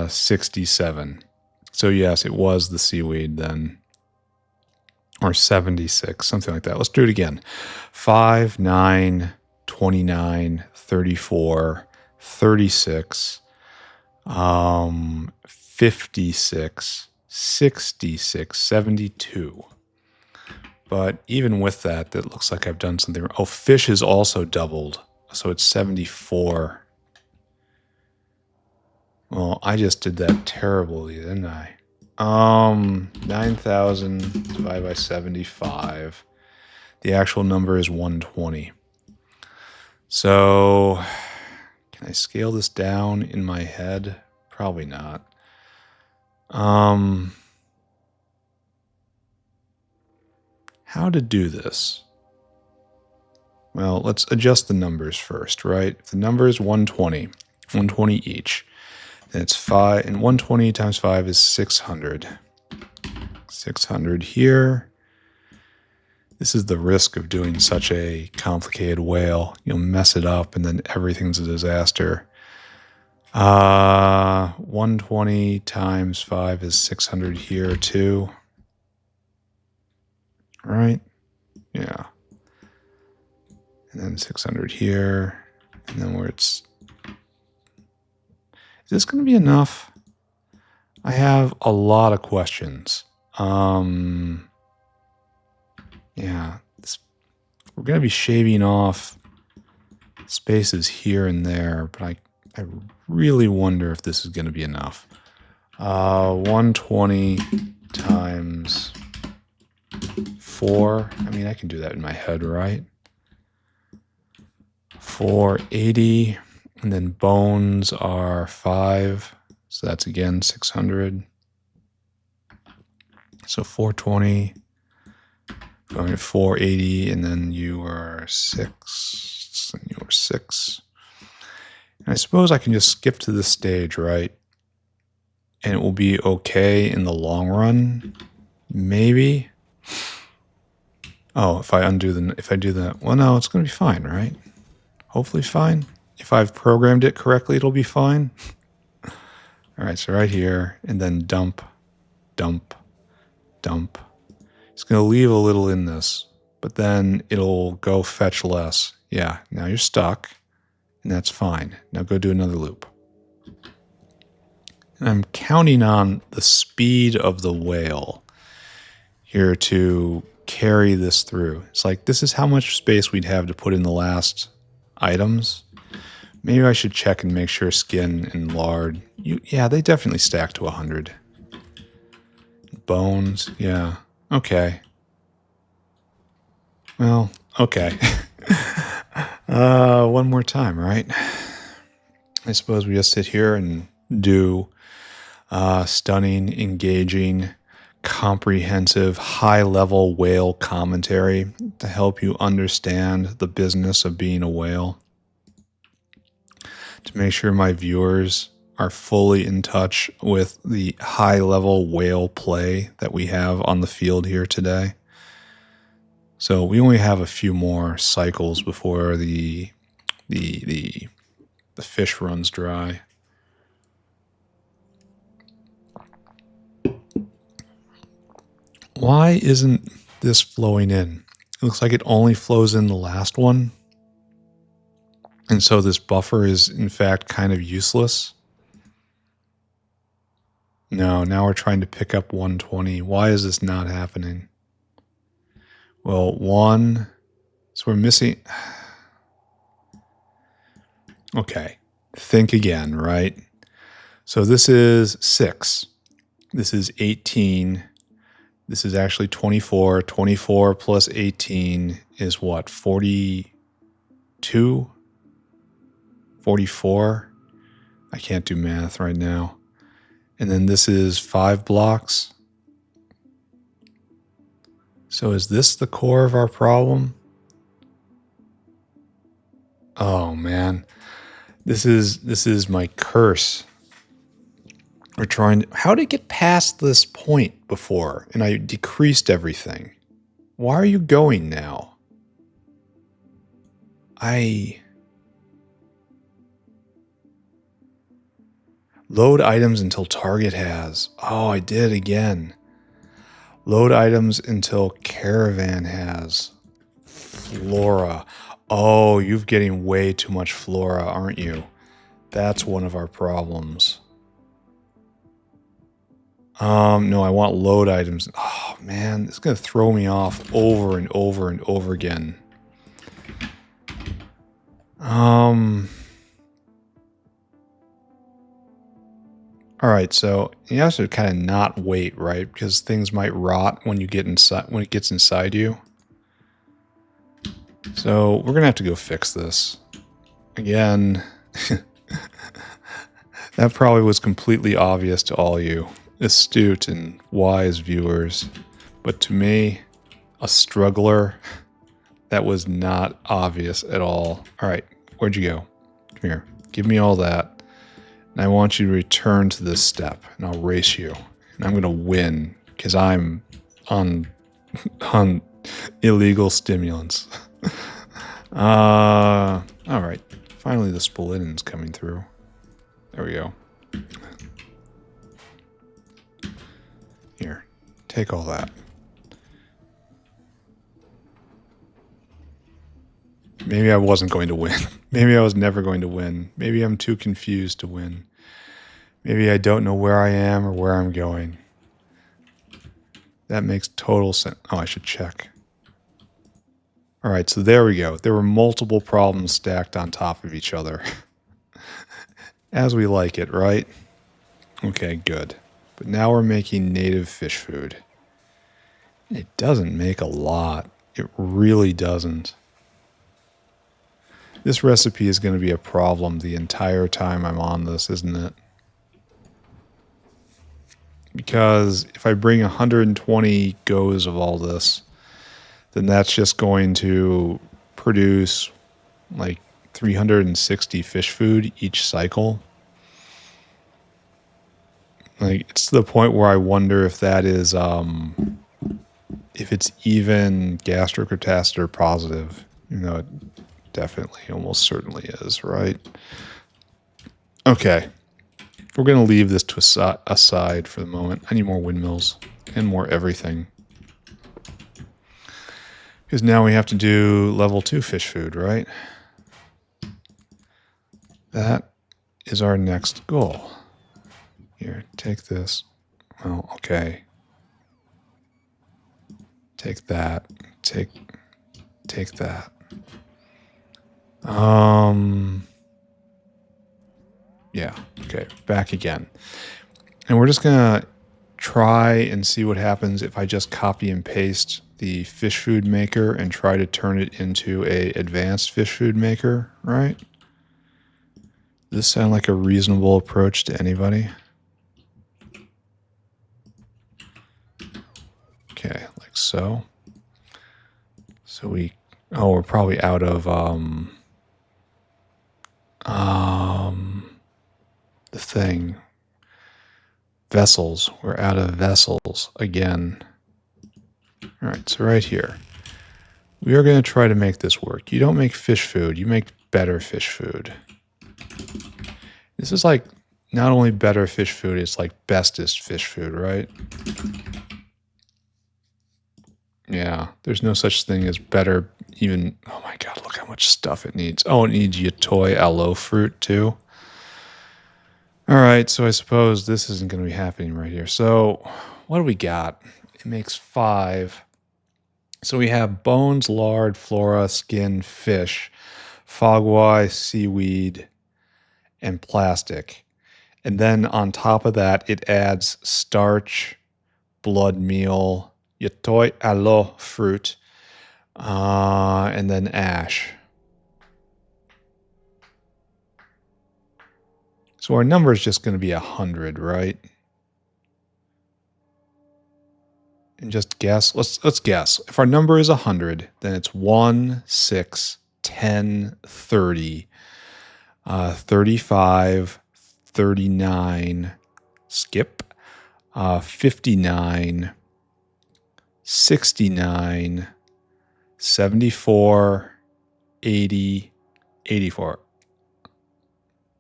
67. So yes, it was the seaweed then. Or 76, something like that. Let's do it again. 5, 9, 29, 34, 36, 56, 66, 72. But even with that, that looks like I've done something. Oh, fish is also doubled. So it's 74. Well, I just did that terribly, didn't I? 9,000 divided by 75. The actual number is 120. So, can I scale this down in my head? Probably not. How to do this? Well, let's adjust the numbers first, right? If the number is 120 each. Then it's 5, and 120 times 5 is 600. 600 here. This is the risk of doing such a complicated whale. You'll mess it up and then everything's a disaster. 120 times 5 is 600 here too. Right? Yeah. And then 600 here. And then where it's... Is this going to be enough? I have a lot of questions. Yeah, we're going to be shaving off spaces here and there, but I really wonder if this is going to be enough. 120 times 4. I mean, I can do that in my head, right? 480. And then bones are 5. So that's again 600. So 420. Going to 480, and then you are 6, and you are 6. And I suppose I can just skip to this stage, right? And it will be okay in the long run. Maybe. Oh, if I do that, well, no, it's going to be fine, right? Hopefully fine. If I've programmed it correctly, it'll be fine. All right, so right here, and then dump, dump, dump. It's going to leave a little in this, but then it'll go fetch less. Yeah, now you're stuck, and that's fine. Now go do another loop. And I'm counting on the speed of the whale here to carry this through. It's like, this is how much space we'd have to put in the last items. Maybe I should check and make sure skin and lard. Yeah, they definitely stack to 100. Bones, yeah. Okay. Well, okay. One more time, right? I suppose we just sit here and do stunning, engaging, comprehensive, high-level whale commentary to help you understand the business of being a whale. To make sure my viewers are fully in touch with the high-level whale play that we have on the field here today. So we only have a few more cycles before the fish runs dry. Why isn't this flowing in? It looks like it only flows in the last one. And so this buffer is in fact kind of useless. No, now we're trying to pick up 120. Why is this not happening? Well, 1, so we're missing. Okay, think again, right? So this is 6. This is 18. This is actually 24. 24 plus 18 is what? 42? 44? I can't do math right now. And then this is 5 blocks. So is this the core of our problem? Oh man. This is my curse. We're trying to, how did it get past this point before? And I decreased everything. Why are you going now? Load items until target has. Oh, I did again. Load items until caravan has. Flora. Oh, you're getting way too much flora, aren't you? That's one of our problems. No, I want load items. Oh, man, it's going to throw me off over and over and over again. All right, so you have to kind of not wait, right? Because things might rot when you get inside, when it gets inside you. So we're gonna have to go fix this again. That probably was completely obvious to all you astute and wise viewers, but to me, a struggler, that was not obvious at all. All right, where'd you go? Come here, give me all that. And I want you to return to this step, and I'll race you. And I'm going to win, because I'm on illegal stimulants. All right. Finally, the splintin's coming through. There we go. Here, take all that. Maybe I wasn't going to win. Maybe I was never going to win. Maybe I'm too confused to win. Maybe I don't know where I am or where I'm going. That makes total sense. Oh, I should check. All right, so there we go. There were multiple problems stacked on top of each other. As we like it, right? Okay, good. But now we're making native fish food. It doesn't make a lot. It really doesn't. This recipe is going to be a problem the entire time I'm on this, isn't it? Because if I bring 120 goes of all this, then that's just going to produce like 360 fish food each cycle. Like, it's to the point where I wonder if that is, if it's even gastrocapacitor positive. You know, it definitely, almost certainly is, right? Okay. We're going to leave this to aside for the moment. I need more windmills and more everything. Because now we have to do level 2 fish food, right? That is our next goal. Here, take this. Well, okay. Take that. Take that. Yeah, okay, back again. And we're just gonna try and see what happens if I just copy and paste the fish food maker and try to turn it into a advanced fish food maker, right? Does this sound like a reasonable approach to anybody? Okay, like so. So we're probably out of, the thing. Vessels. We're out of vessels again. All right, so right here. We are going to try to make this work. You don't make fish food, you make better fish food. This is like not only better fish food, it's like bestest fish food, right? Yeah, there's no such thing as better even. Oh my god, look how much stuff it needs. Oh, it needs Yatoi aloe fruit too. All right, so I suppose this isn't going to be happening right here. So what do we got? It makes 5. So we have bones, lard, flora, skin, fish, fogwai, seaweed, and plastic. And then on top of that, it adds starch, blood meal, Yatoi aloe fruit, and then ash. So our number is just going to be 100, right? And just guess. Let's guess. If our number is 100, then it's 1, 6, 10, 30, 35, 39, skip, 59, 69, 74, 80, 84.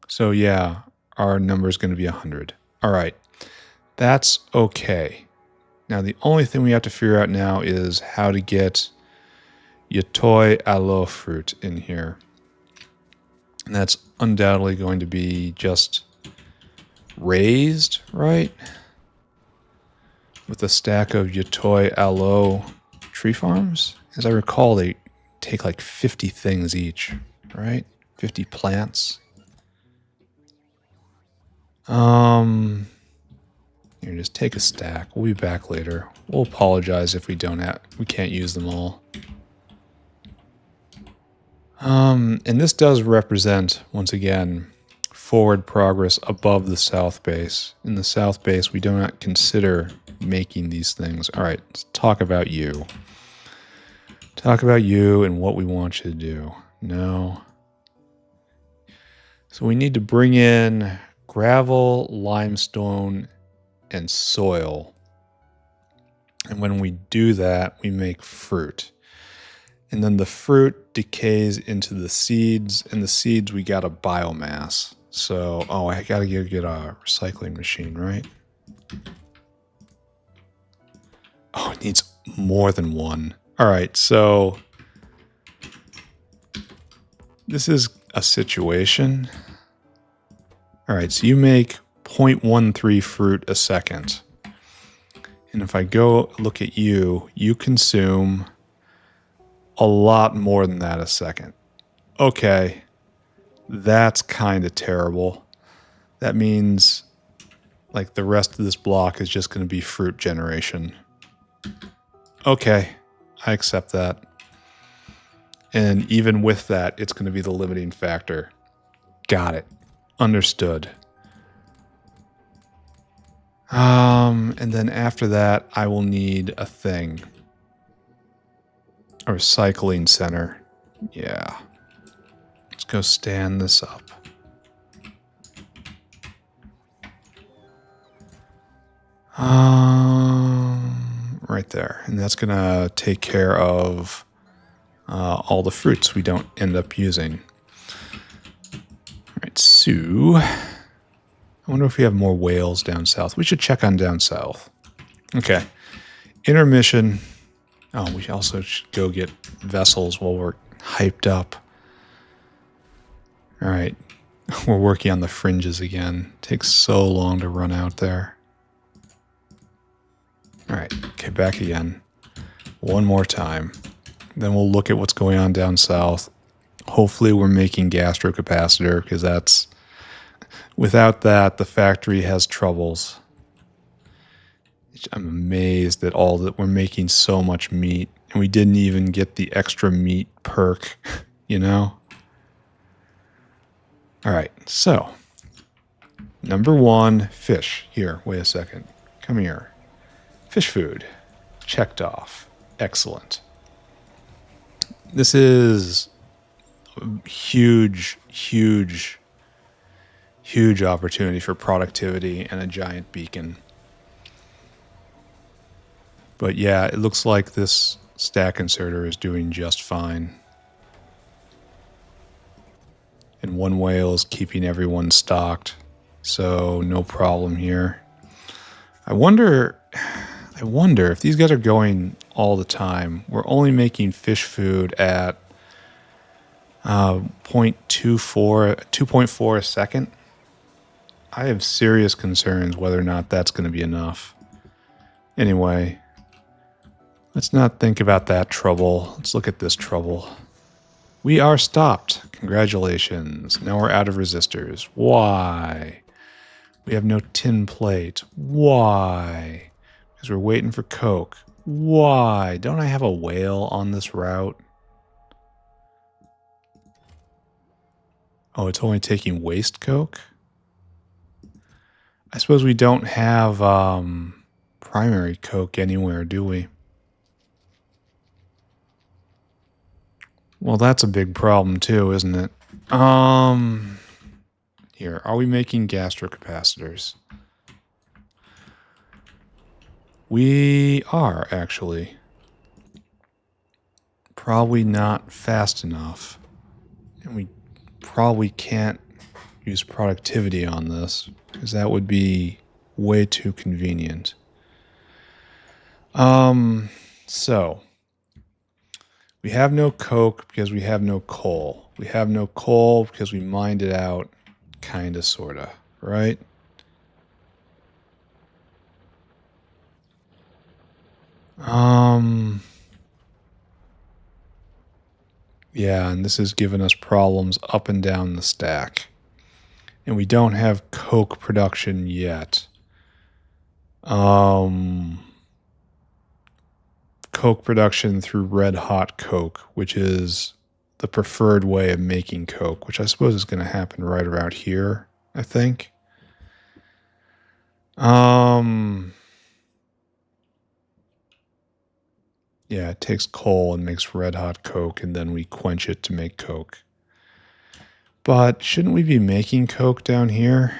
So yeah, our number is going to be 100. All right, that's okay. Now the only thing we have to figure out now is how to get Yatoi aloe fruit in here. And that's undoubtedly going to be just raised, right? With a stack of Yatoi aloe tree farms. As I recall, they take like 50 things each, right? 50 plants. Here, just take a stack. We'll be back later. We'll apologize if we can't use them all. And this does represent, once again, forward progress above the south base. In the south base, we do not consider making these things. All right, let's talk about you. Talk about you and what we want you to do. No. So we need to bring in gravel, limestone, and soil. And when we do that, we make fruit. And then the fruit decays into the seeds, and the seeds we got a biomass. So, I gotta get a recycling machine, right? Oh, it needs more than one. All right, so this is a situation. All right, so you make 0.13 fruit a second. And if I go look at you, you consume a lot more than that a second. Okay, that's kind of terrible. That means like the rest of this block is just going to be fruit generation. Okay, I accept that. And even with that, it's going to be the limiting factor. Got it. Understood. And then after that, I will need a thing. A recycling center. Yeah. Let's go stand this up. Right there. And that's going to take care of all the fruits we don't end up using. All right, so I wonder if we have more whales down south. We should check on down south. Okay. Intermission. Oh, we also should go get vessels while we're hyped up. All right. We're working on the fringes again. Takes so long to run out there. All right. Okay, back again. One more time. Then we'll look at what's going on down south. Hopefully we're making gastrocapacitor, because that's... Without that, the factory has troubles. I'm amazed at all that we're making so much meat, and we didn't even get the extra meat perk, you know? All right, so number 1, fish. Here, wait a second. Come here. Fish food. Checked off. Excellent. This is a huge, huge, huge opportunity for productivity and a giant beacon. But yeah, it looks like this stack inserter is doing just fine. And one whale is keeping everyone stocked, so no problem here. I wonder if these guys are going all the time. We're only making fish food at 2.4 a second. I have serious concerns whether or not that's going to be enough. Anyway, let's not think about that trouble. Let's look at this trouble. We are stopped. Congratulations. Now we're out of resistors. Why? We have no tin plate. Why? Because we're waiting for coke. Why? Don't I have a whale on this route? Oh, it's only taking waste coke? I suppose we don't have primary coke anywhere, do we? Well, that's a big problem too, isn't it? Here, are we making gastrocapacitors? We are, actually. Probably not fast enough. And we probably can't use productivity on this, because that would be way too convenient. So we have no coke because we have no coal. We have no coal because we mined it out, kinda, sorta, right? Yeah, and this has given us problems up and down the stack. And we don't have coke production yet. Coke production through red hot coke, which is the preferred way of making coke, which I suppose is going to happen right around here, I think. Yeah, it takes coal and makes red hot coke, and then we quench it to make coke. But shouldn't we be making coke down here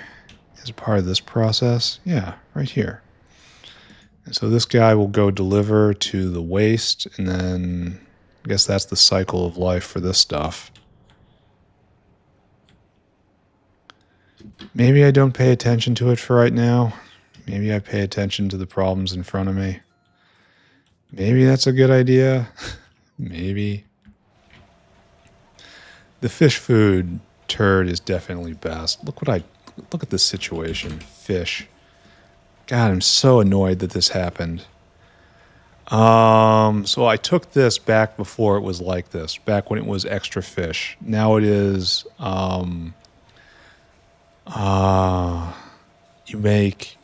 as a part of this process? Yeah, right here. And so this guy will go deliver to the waste, and then I guess that's the cycle of life for this stuff. Maybe I don't pay attention to it for right now. Maybe I pay attention to the problems in front of me. Maybe that's a good idea. Maybe. The fish food turd is definitely best. Look at this situation. Fish. God, I'm so annoyed that this happened. So I took this back before it was like this, back when it was extra fish. Now it is, you make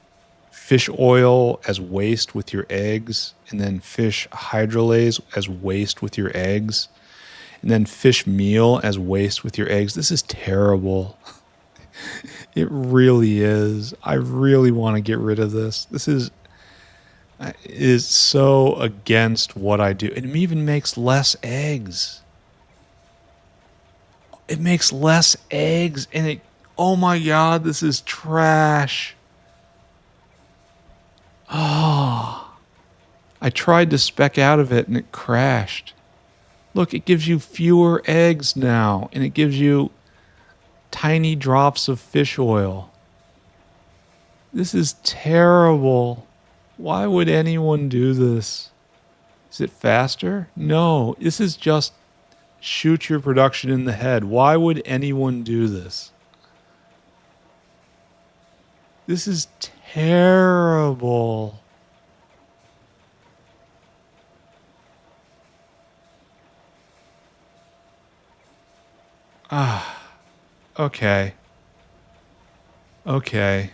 fish oil as waste with your eggs, and then fish hydrolase as waste with your eggs. and then fish meal as waste with your eggs. This is terrible. It really is. I really want to get rid of this. This is so against what I do. It even makes less eggs. It makes less eggs, and it, oh my God, this is trash. Oh, I tried to spec out of it and it crashed. Look, it gives you fewer eggs now, and it gives you tiny drops of fish oil. This is terrible. Why would anyone do this? Is it faster? No, this is just shoot your production in the head. Why would anyone do this? This is terrible. Okay. Okay.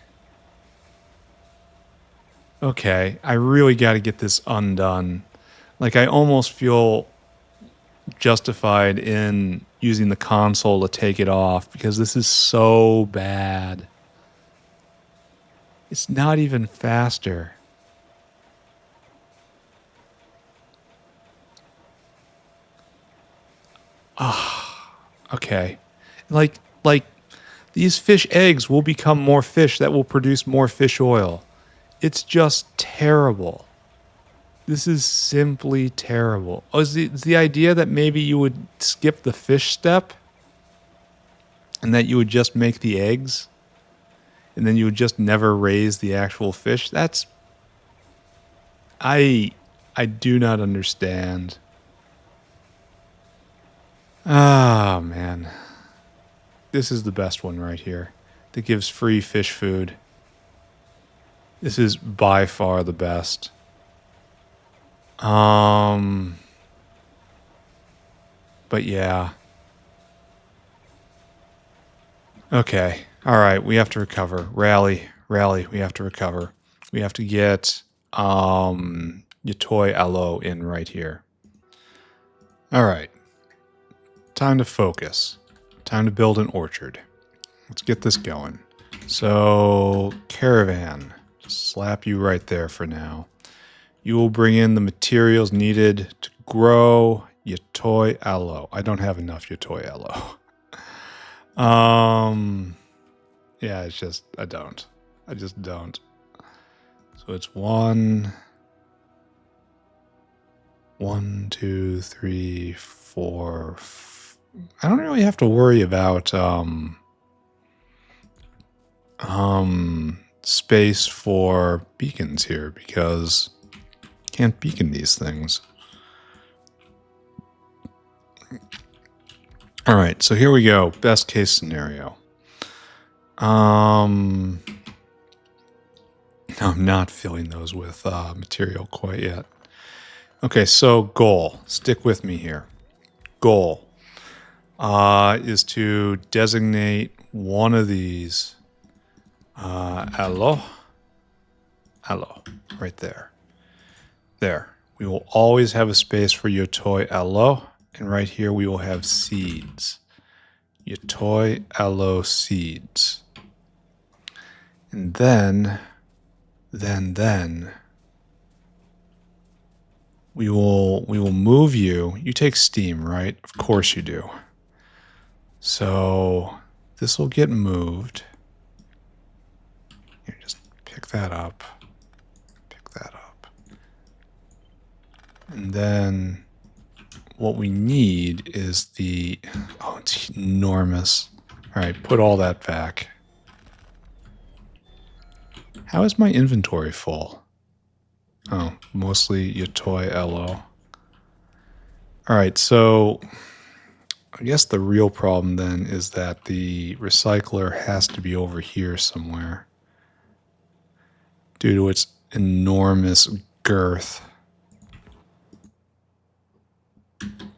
Okay. I really got to get this undone. Like, I almost feel justified in using the console to take it off because this is so bad. It's not even faster. Okay. Like these fish eggs will become more fish that will produce more fish oil. It's just terrible. This is simply terrible. Oh, is the idea that maybe you would skip the fish step and that you would just make the eggs and then you would just never raise the actual fish? That's... I do not understand. Ah, man. This is the best one right here that gives free fish food. This is by far the best. But yeah. Okay. All right. We have to recover. Rally. We have to recover. We have to get Yatoi Aloe in right here. All right. Time to focus. Time to build an orchard. Let's get this going. So, caravan. Just slap you right there for now. You will bring in the materials needed to grow Yatoi Aloe. I don't have enough Yatoi Aloe. Yeah, it's just, I just don't. So it's 1, 2, 3, 4. I don't really have to worry about space for beacons here because can't beacon these things. All right, so here we go. Best case scenario. No, I'm not filling those with material quite yet. Okay, so goal. Stick with me here. Goal is to designate one of these aloe, right there. There. We will always have a space for Yatoi Aloe, and right here we will have seeds. Yatoi Aloe seeds. And then we will move you. You take steam, right? Of course you do. So this will get moved. Here, just pick that up. And then what we need is the... Oh, it's enormous. All right, put all that back. How is my inventory full? Oh, mostly Yatoi Aloe. All right, so I guess the real problem then is that the recycler has to be over here somewhere due to its enormous girth.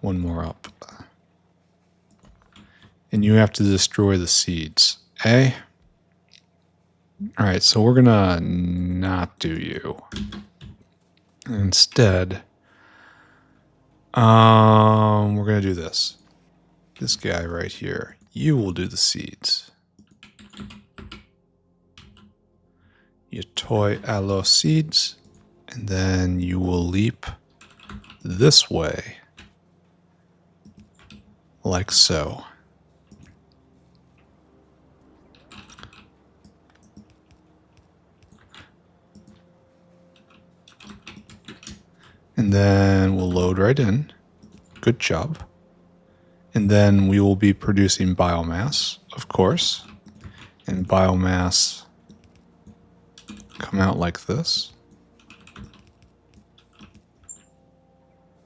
One more up. And you have to destroy the seeds, eh? All right, so we're gonna not do you. Instead, we're gonna do this. this guy right here. You will do the seeds. Your toy aloe seeds, and then you will leap this way, like so. And then we'll load right in. Good job. And then we will be producing biomass, of course. And biomass come out like this.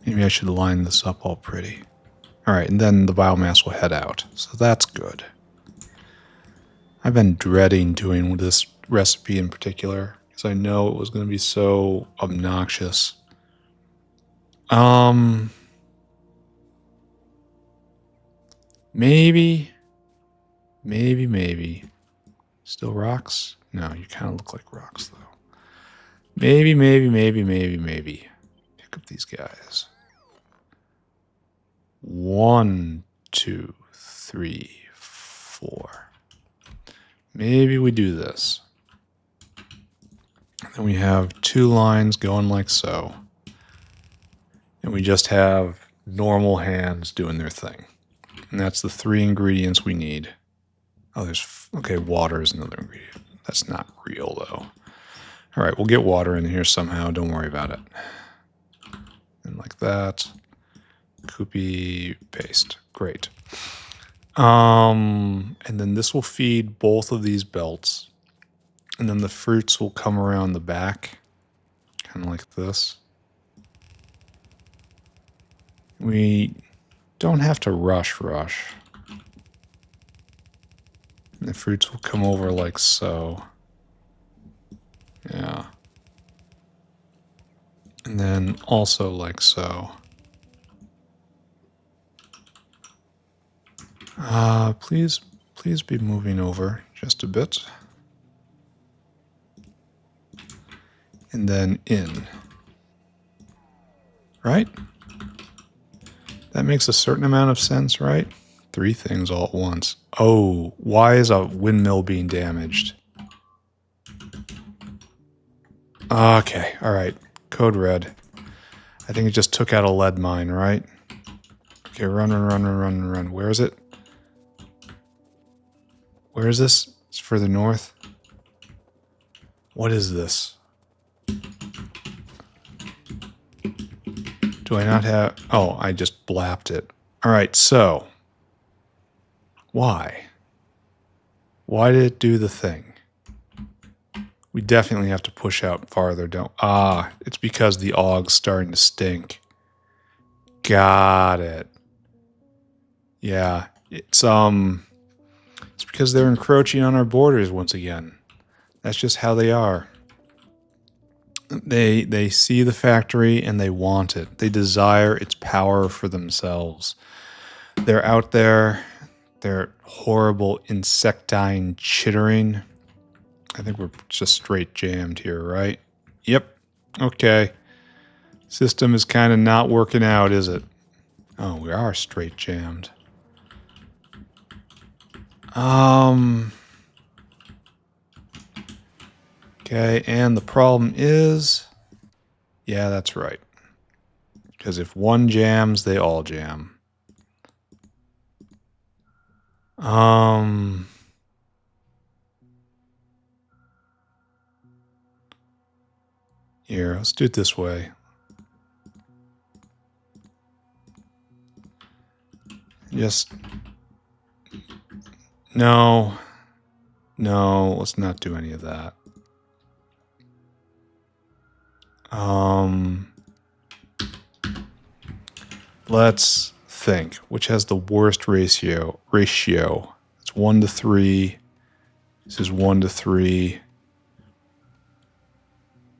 Maybe I should line this up all pretty. All right, and then the biomass will head out. So that's good. I've been dreading doing this recipe in particular because I know it was going to be so obnoxious. Maybe. Still rocks? No, you kind of look like rocks, though. Maybe. Pick up these guys. 1, 2, 3, 4. Maybe we do this. Then we have 2 lines going like so. And we just have normal hands doing their thing. And that's the 3 ingredients we need. Oh, okay, water is another ingredient. That's not real, though. All right, we'll get water in here somehow. Don't worry about it. And like that. Copy, paste. Great. And then this will feed both of these belts. And then the fruits will come around the back. Kind of like this. We don't have to rush. And the fruits will come over like so. Yeah. And then also like so. Please be moving over just a bit. And then in. Right? That makes a certain amount of sense, right? 3 things all at once. Oh, why is a windmill being damaged? Okay, all right. Code red. I think it just took out a lead mine, right? Okay, run. Where is it? Where is this? It's further north. What is this? Do I not have... Oh, I just blapped it. All right, so... Why? Why did it do the thing? We definitely have to push out farther, don't... Ah, it's because the aug's starting to stink. Got it. Yeah, it's because they're encroaching on our borders once again. That's just how they are. They see the factory and they want it. They desire its power for themselves. They're out there. They're horrible insectine chittering. I think we're just straight jammed here, right? Yep. Okay. System is kind of not working out, is it? Oh, we are straight jammed. Okay, and the problem is... Yeah, that's right. Because if one jams, they all jam. Here, let's do it this way. Just... No, let's not do any of that. Let's think. Which has the worst ratio? It's 1 to 3. This is 1 to 3.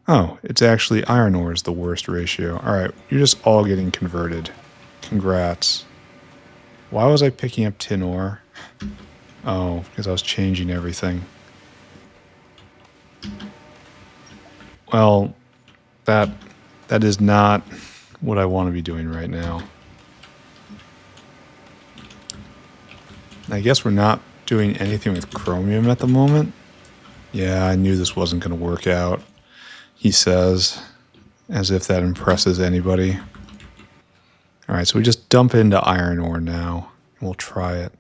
Oh, it's actually iron ore is the worst ratio. All right, you're just all getting converted. Congrats. Why was I picking up tin ore? Oh, because I was changing everything. Well, that is not what I want to be doing right now. I guess we're not doing anything with chromium at the moment. Yeah, I knew this wasn't going to work out, he says, as if that impresses anybody. All right, so we just dump into iron ore now, and we'll try it.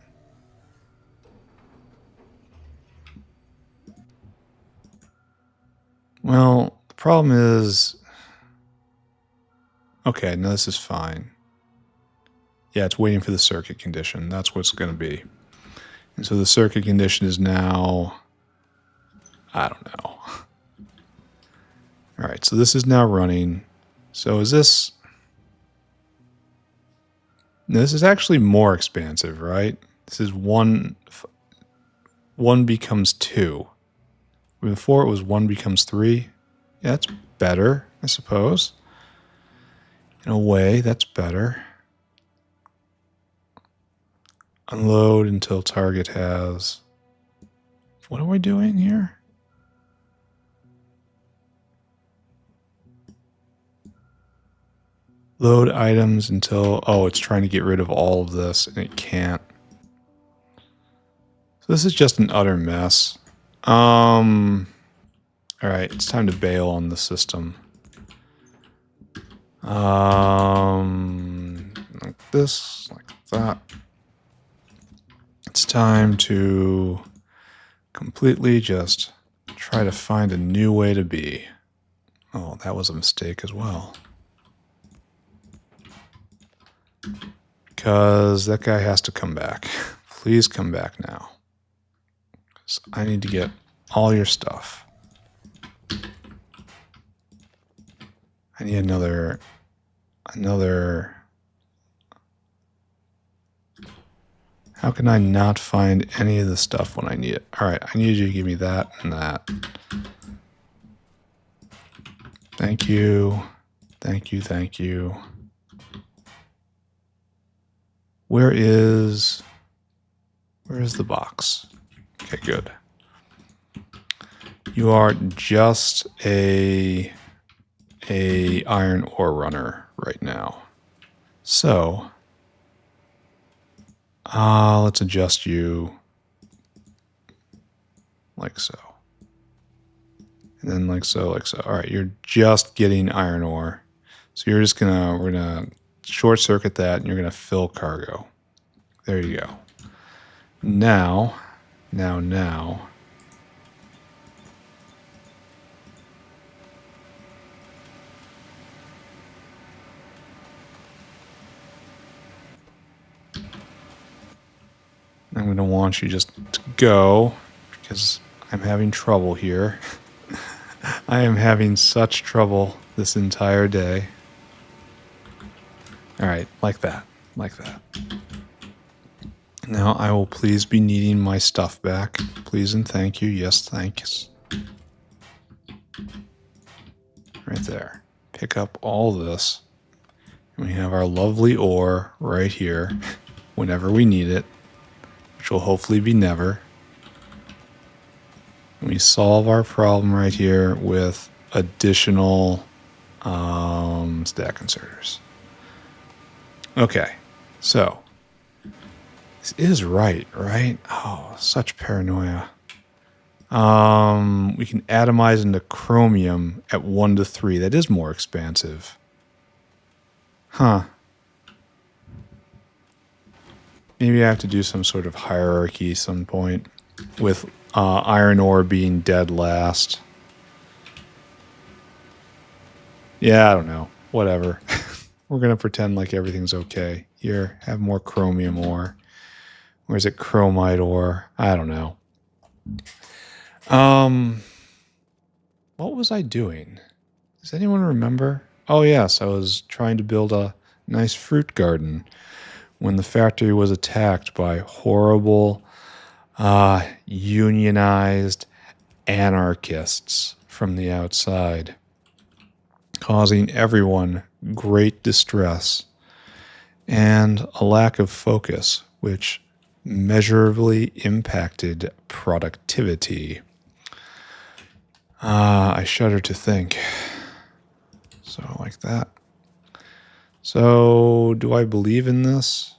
Well, the problem is... Okay, no, this is fine. Yeah, it's waiting for the circuit condition. That's what it's going to be. And so the circuit condition is now... I don't know. All right, so this is now running. So is this... No, this is actually more expansive, right? This is one becomes 2. Before it was 1 becomes 3. Yeah, that's better, I suppose. In a way, that's better. Unload until target has... What are we doing here? Load items until... Oh, it's trying to get rid of all of this, and it can't. So this is just an utter mess. Alright, it's time to bail on the system. Like this, like that. It's time to completely just try to find a new way to be. Oh, that was a mistake as well. Because that guy has to come back. Please come back now. Because I need to get all your stuff. I need another... How can I not find any of the stuff when I need it? All right, I need you to give me that and that. Thank you. Thank you, thank you. Where is the box? Okay, good. You are just a iron ore runner right now. So, let's adjust you like so. And then like so, like so. All right, you're just getting iron ore. So we're gonna short circuit that and you're gonna fill cargo. There you go. Now. I'm gonna want you just to go because I'm having trouble here. I am having such trouble this entire day. All right, like that. Now I will please be needing my stuff back. Please and thank you. Yes, thanks. Right there. Pick up all this. And we have our lovely ore right here whenever we need it, which will hopefully be never. And we solve our problem right here with additional stack inserters. Okay, so this is right? Oh, such paranoia. We can atomize into chromium at 1 to 3. That is more expansive. Huh. Maybe I have to do some sort of hierarchy some point with iron ore being dead last. Yeah, I don't know. Whatever. We're going to pretend like everything's okay. Here, have more chromium ore. Or is it chromite ore? I don't know. What was I doing? Does anyone remember? Oh, yes, I was trying to build a nice fruit garden when the factory was attacked by horrible, unionized anarchists from the outside, causing everyone great distress and a lack of focus, which measurably impacted productivity. I shudder to think. So, like that. So, do I believe in this?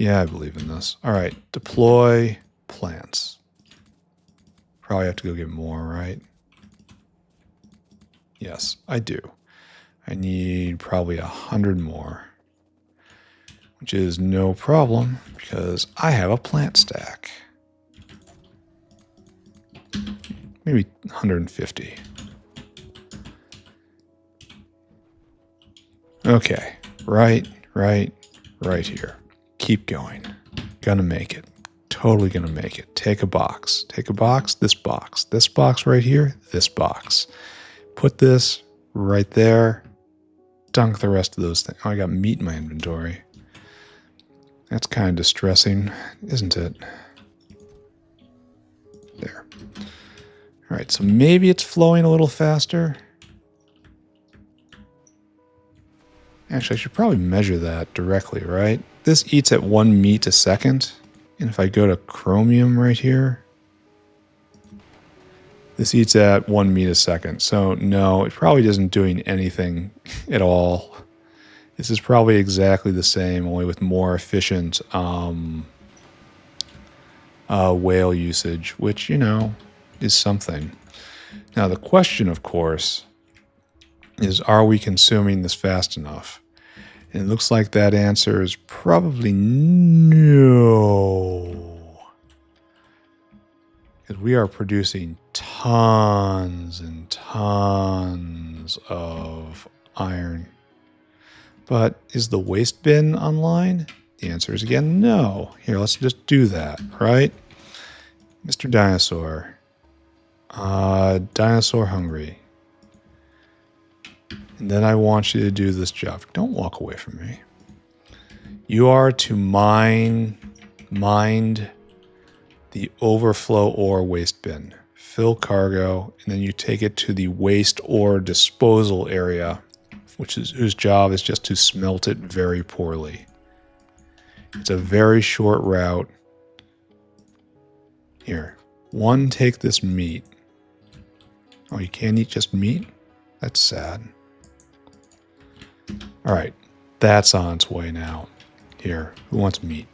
Yeah, I believe in this. All right, deploy plants. Probably have to go get more, right? Yes, I do. I need probably 100 more, which is no problem because I have a plant stack. Maybe 150. Okay, right here. Keep going. Gonna make it. Totally gonna make it. Take a box. Take a box, this box. This box right here, this box. Put this right there. Dunk the rest of those things. Oh, I got meat in my inventory. That's kind of distressing, isn't it? There. All right, so maybe it's flowing a little faster. Actually, I should probably measure that directly, right? This eats at 1 meat a second. And if I go to chromium right here, this eats at 1 meat a second. So no, it probably isn't doing anything at all. This is probably exactly the same, only with more efficient whale usage, which, you know, is something. Now, the question, of course, is are we consuming this fast enough? And it looks like that answer is probably no. Because we are producing tons and tons of iron. But is the waste bin online? The answer is again no. Here, let's just do that, right? Mr. Dinosaur. Dinosaur hungry. And then I want you to do this job. Don't walk away from me. You are to mind the overflow ore waste bin. Fill cargo, and then you take it to the waste ore disposal area, whose job is just to smelt it very poorly. It's a very short route. Here. 1, take this meat. Oh, you can't eat just meat? That's sad. All right, that's on its way now. Here, who wants meat?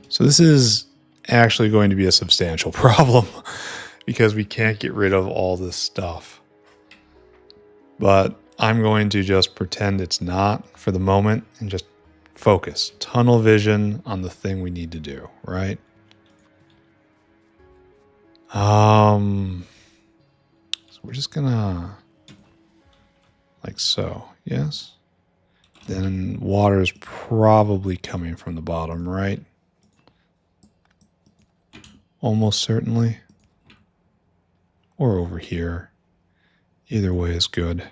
So this is actually going to be a substantial problem because we can't get rid of all this stuff. But I'm going to just pretend it's not for the moment and just focus. Tunnel vision on the thing we need to do, right? So we're just gonna, like so, yes? Then water is probably coming from the bottom, right? Almost certainly. Or over here. Either way is good.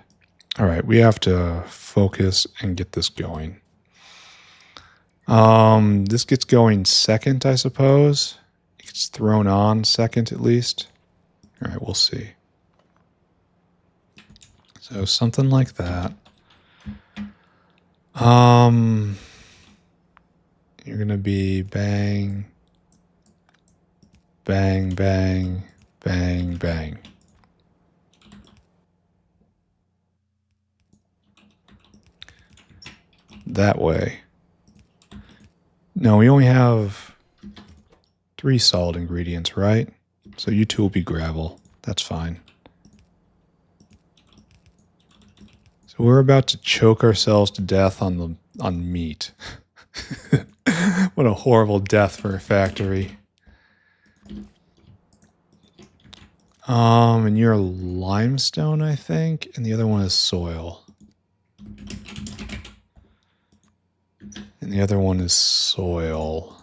All right, we have to focus and get this going. This gets going second, I suppose. It gets thrown on second at least. All right, we'll see. So something like that. You're going to be bang, bang, bang, bang, bang. That way. No, we only have 3 solid ingredients, right? So you two will be gravel. That's fine. So we're about to choke ourselves to death on meat. What a horrible death for a factory. And you're limestone, I think, and the other one is soil. And the other one is soil.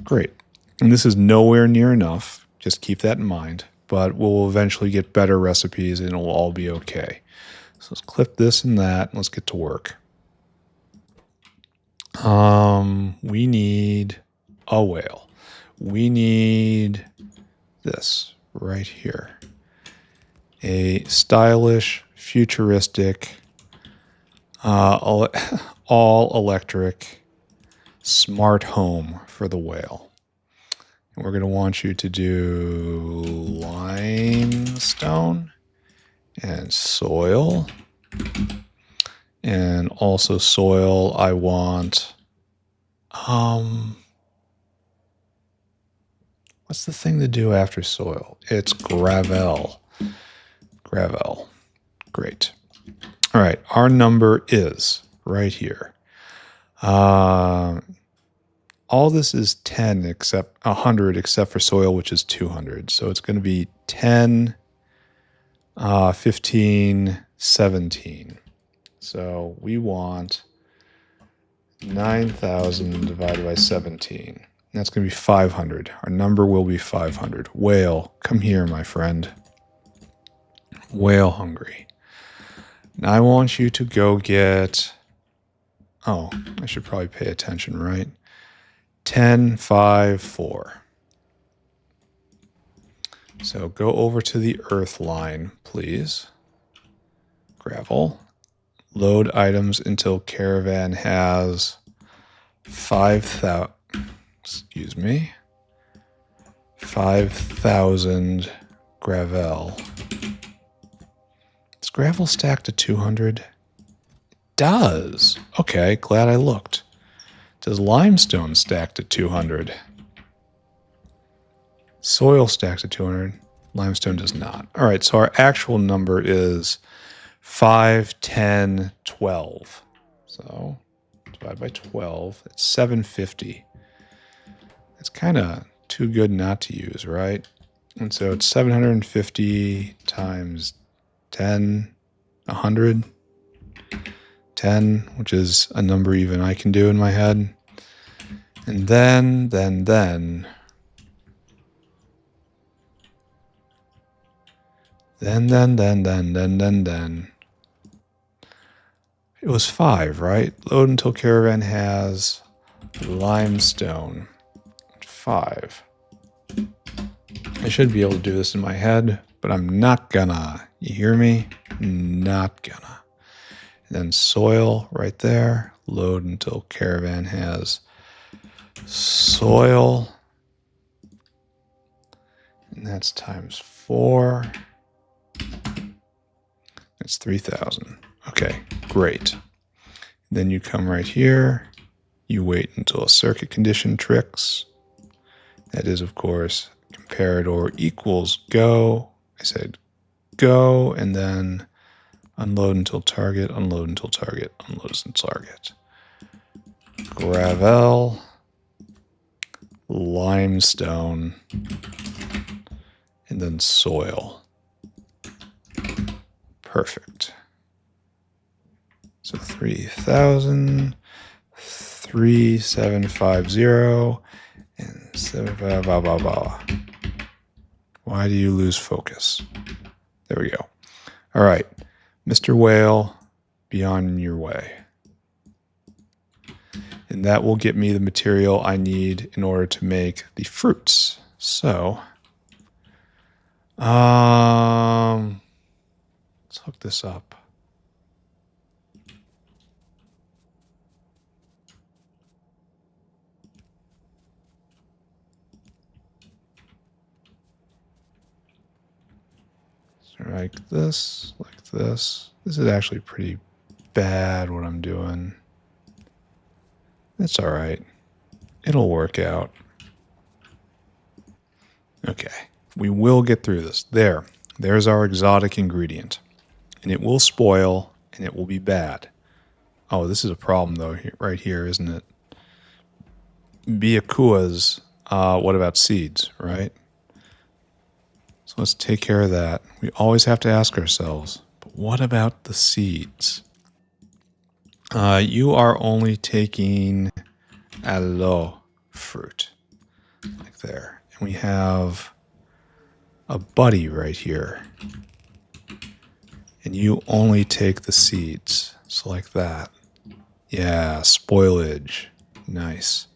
Great. And this is nowhere near enough. Just keep that in mind. But we'll eventually get better recipes and it'll all be okay. So let's clip this and that. And let's get to work. We need a whale. We need this right here. A stylish, futuristic, all electric, smart home for the whale. And we're going to want you to do limestone and soil And also soil, I want, what's the thing to do after soil? It's gravel. Gravel. Great. All right, our number is right here. All this is 10 except 100 except for soil, which is 200. So it's going to be 10, 15, 17. So we want 9,000 divided by 17. That's going to be 500. Our number will be 500. Whale, come here, my friend. Whale hungry. Now I want you to go get... Oh, I should probably pay attention, right? 10, 5, 4. So go over to the earth line, please. Gravel. Load items until caravan has 5,000... Excuse me. 5,000 gravel. Is gravel stacked to 200? Does. Okay, glad I looked. Does limestone stack to 200? Soil stacks to 200. Limestone does not. All right, so our actual number is 5, 10, 12. So divide by 12. It's 750. It's kind of too good not to use, right? And so it's 750 times 10, 100. 10, which is a number even I can do in my head. And then. It was 5, right? Load until caravan has limestone. 5. I should be able to do this in my head, but I'm not gonna. You hear me? Not gonna. And then soil right there. Load until caravan has soil. And that's times 4. That's 3,000. Okay, great. Then you come right here. You wait until a circuit condition tricks. That is, of course, comparator equals go. I said go, and then unload until target, unload until target, unload until target. Gravel, limestone, and then soil. Perfect. So 3,000, 3,750, and 75, blah, blah, blah. Why do you lose focus? There we go. All right. Mr. Whale, be on your way. And that will get me the material I need in order to make the fruits. So, let's hook this up. So like this, like this. This is actually pretty bad what I'm doing. It's all right. It'll work out. Okay. We will get through this. There's our exotic ingredient. And it will spoil, and it will be bad. Oh, this is a problem, though, right here, isn't it? Biakuas, what about seeds, right? So let's take care of that. We always have to ask ourselves, but what about the seeds? You are only taking aloe fruit, like there. And we have a buddy right here. And you only take the seeds, so like that. Yeah, spoilage. Nice.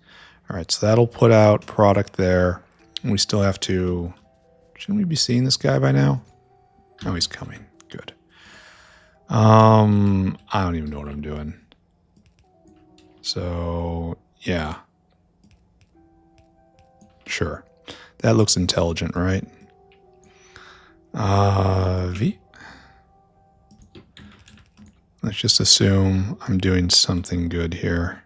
All right, so that'll put out product there. And we still have to... Shouldn't we be seeing this guy by now? Oh, he's coming. Good. I don't even know what I'm doing. So, yeah. Sure. That looks intelligent, right? V. Let's just assume I'm doing something good here.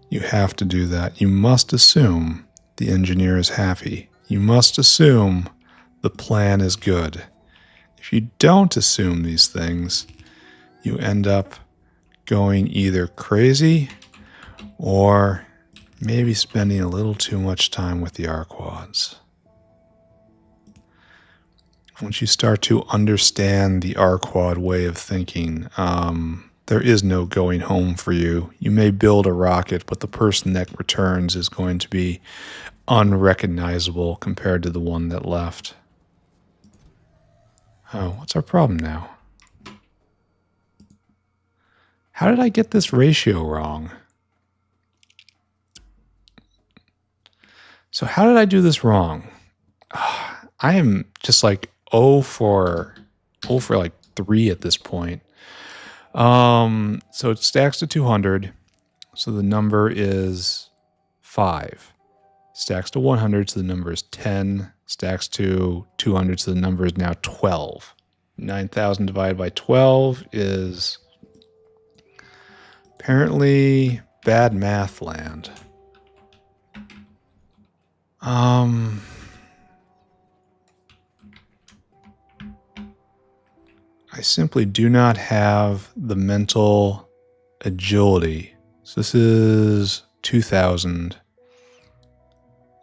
You have to do that. You must assume the engineer is happy. You must assume the plan is good. If you don't assume these things, you end up going either crazy or maybe spending a little too much time with the Arquads. Once you start to understand the Arquad way of thinking, there is no going home for you. You may build a rocket, but the person that returns is going to be unrecognizable compared to the one that left. Oh, what's our problem now? How did I get this ratio wrong? So how did I do this wrong? I am just like 0 for like 3 at this point. So it stacks to 200. So the number is 5. Stacks to 100, so the number is 10. Stacks to 200, so the number is now 12. 9,000 divided by 12 is apparently bad math land. I simply do not have the mental agility. So this is 2,000.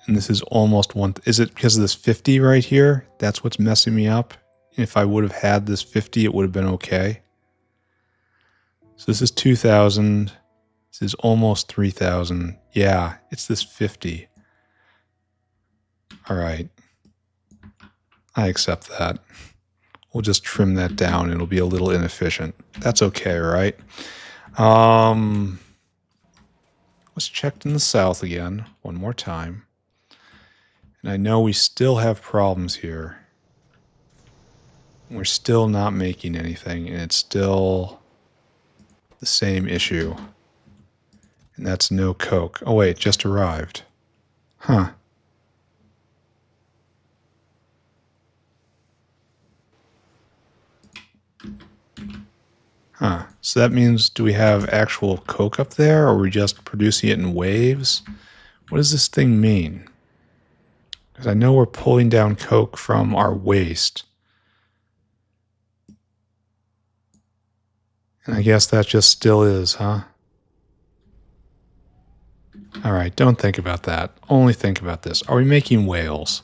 And this is almost 1. Is it because of this 50 right here? That's what's messing me up. If I would have had this 50, it would have been okay. So this is 2,000. This is almost 3,000. Yeah, it's this 50. All right. I accept that. We'll just trim that down. It'll be a little inefficient. That's okay, right? Let's check in the south again one more time. And I know we still have problems here. We're still not making anything, and it's still the same issue. And that's no coke. Oh wait, just arrived. Huh. Huh. So that means, do we have actual coke up there, or are we just producing it in waves? What does this thing mean? Because I know we're pulling down coke from our waste. And I guess that just still is, huh? All right, don't think about that. Only think about this. Are we making whales?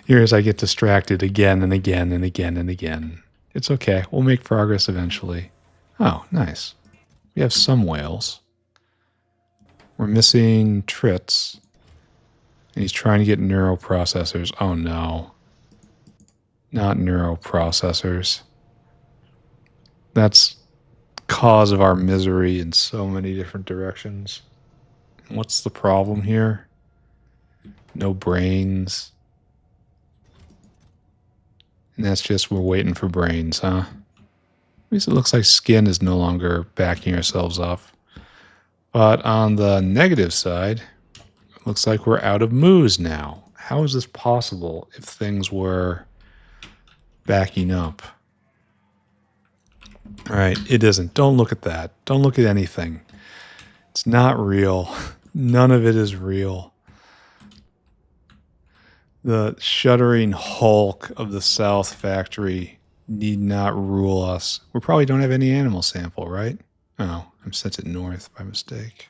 Here as I get distracted again and again and again and again. It's okay. We'll make progress eventually. Oh, nice. We have some whales. We're missing trits. And he's trying to get neuroprocessors. Oh no. Not neuroprocessors. That's the cause of our misery in so many different directions. And what's the problem here? No brains. And that's just we're waiting for brains, huh? At least it looks like skin is no longer backing ourselves up. But on the negative side, it looks like we're out of moos now. How is this possible if things were backing up? All right, it isn't. Don't look at that. Don't look at anything. It's not real. None of it is real. The shuddering hulk of the South factory need not rule us. We probably don't have any animal sample, right? Oh, I'm sent it north by mistake.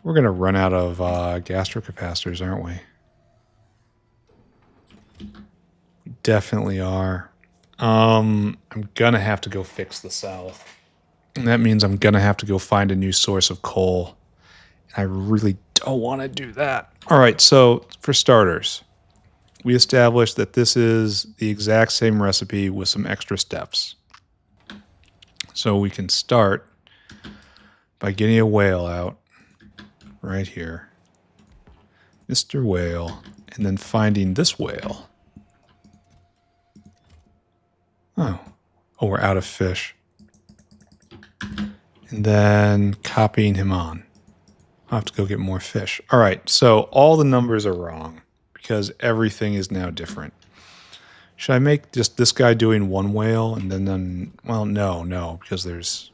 We're going to run out of gastrocapacitors, aren't we? We definitely are. I'm going to have to go fix the South. And that means I'm going to have to go find a new source of coal. And I really don't want to do that. All right, so for starters, we established that this is the exact same recipe with some extra steps. So we can start by getting a whale out right here. Mr. Whale, and then finding this whale. Oh, we're out of fish. And then copying him on. I'll have to go get more fish. All right, so all the numbers are wrong because everything is now different. Should I make just this guy doing one whale and then well, no, because there's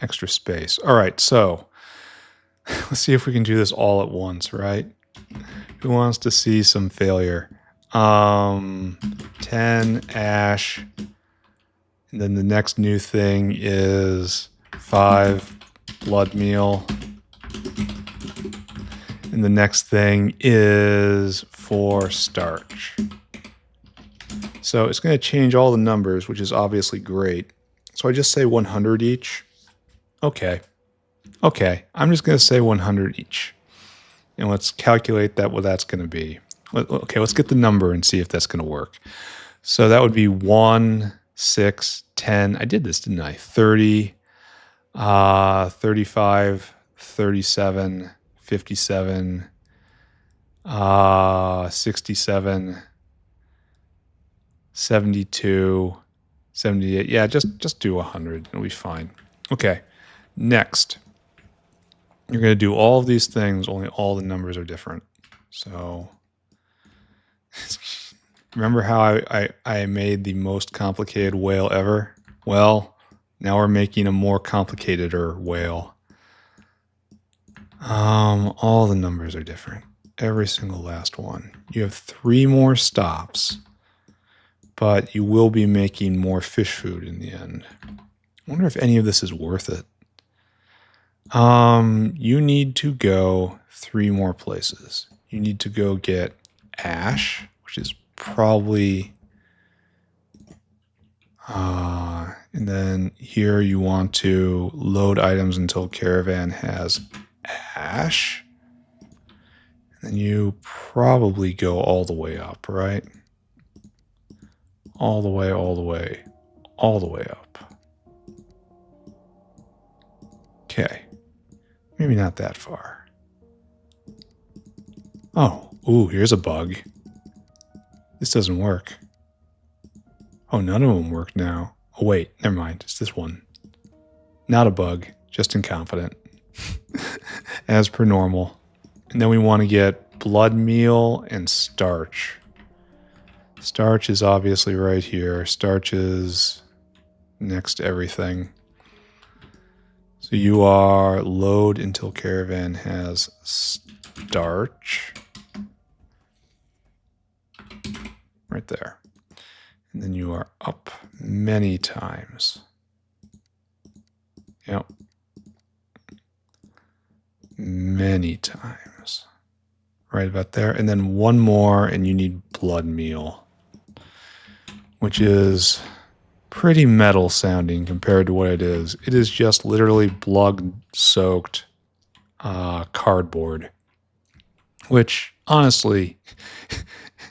extra space. All right, so let's see if we can do this all at once, right? Who wants to see some failure? 10 ash. And then the next new thing is 5 blood meal. And the next thing is 4 starch. So it's going to change all the numbers, which is obviously great. So I just say 100 each. Okay. Okay, I'm just going to say 100 each. And let's calculate that what that's going to be. Okay, let's get the number and see if that's going to work. So that would be 1, 6, 10. I did this, didn't I? 30, 35, 37, 57, 67, 72, 78. Yeah, just do 100. It'll be fine. Okay, next. You're going to do all of these things, only all the numbers are different. So remember how I made the most complicated whale ever? Well, now we're making a more complicated whale. All the numbers are different. Every single last one. You have 3 more stops, but you will be making more fish food in the end. I wonder if any of this is worth it. You need to go 3 more places. You need to go get ash, which is probably, and then here you want to load items until caravan has ash. And then you probably go all the way up, right? All the way, all the way, all the way up. Okay. Maybe not that far. Oh, ooh, here's a bug. This doesn't work. Oh, none of them work now. Oh, wait, never mind. It's this one. Not a bug, just incompetent. As per normal. And then we want to get blood meal and starch. Starch is obviously right here. Starch is next to everything. So you are load until caravan has starch. Right there. And then you are up many times. Yep. Many times. Right about there. And then one more and you need blood meal. Which is pretty metal sounding compared to what it is. It is just literally blood-soaked cardboard, which honestly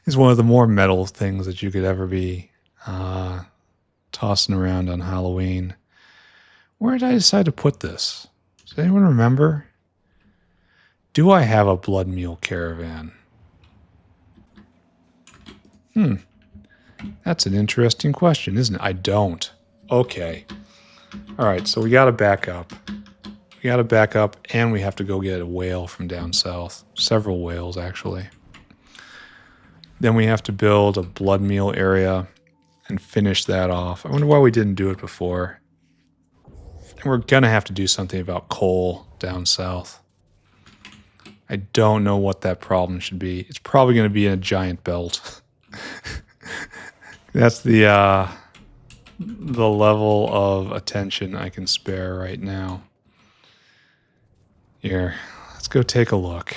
is one of the more metal things that you could ever be tossing around on Halloween. Where did I decide to put this? Does anyone remember? Do I have a blood meal caravan? That's an interesting question, isn't it? I don't. Okay. All right, so we got to back up. We got to back up, and we have to go get a whale from down south. Several whales, actually. Then we have to build a blood meal area and finish that off. I wonder why we didn't do it before. And we're going to have to do something about coal down south. I don't know what that problem should be. It's probably going to be in a giant belt. That's the level of attention I can spare right now. Here, let's go take a look.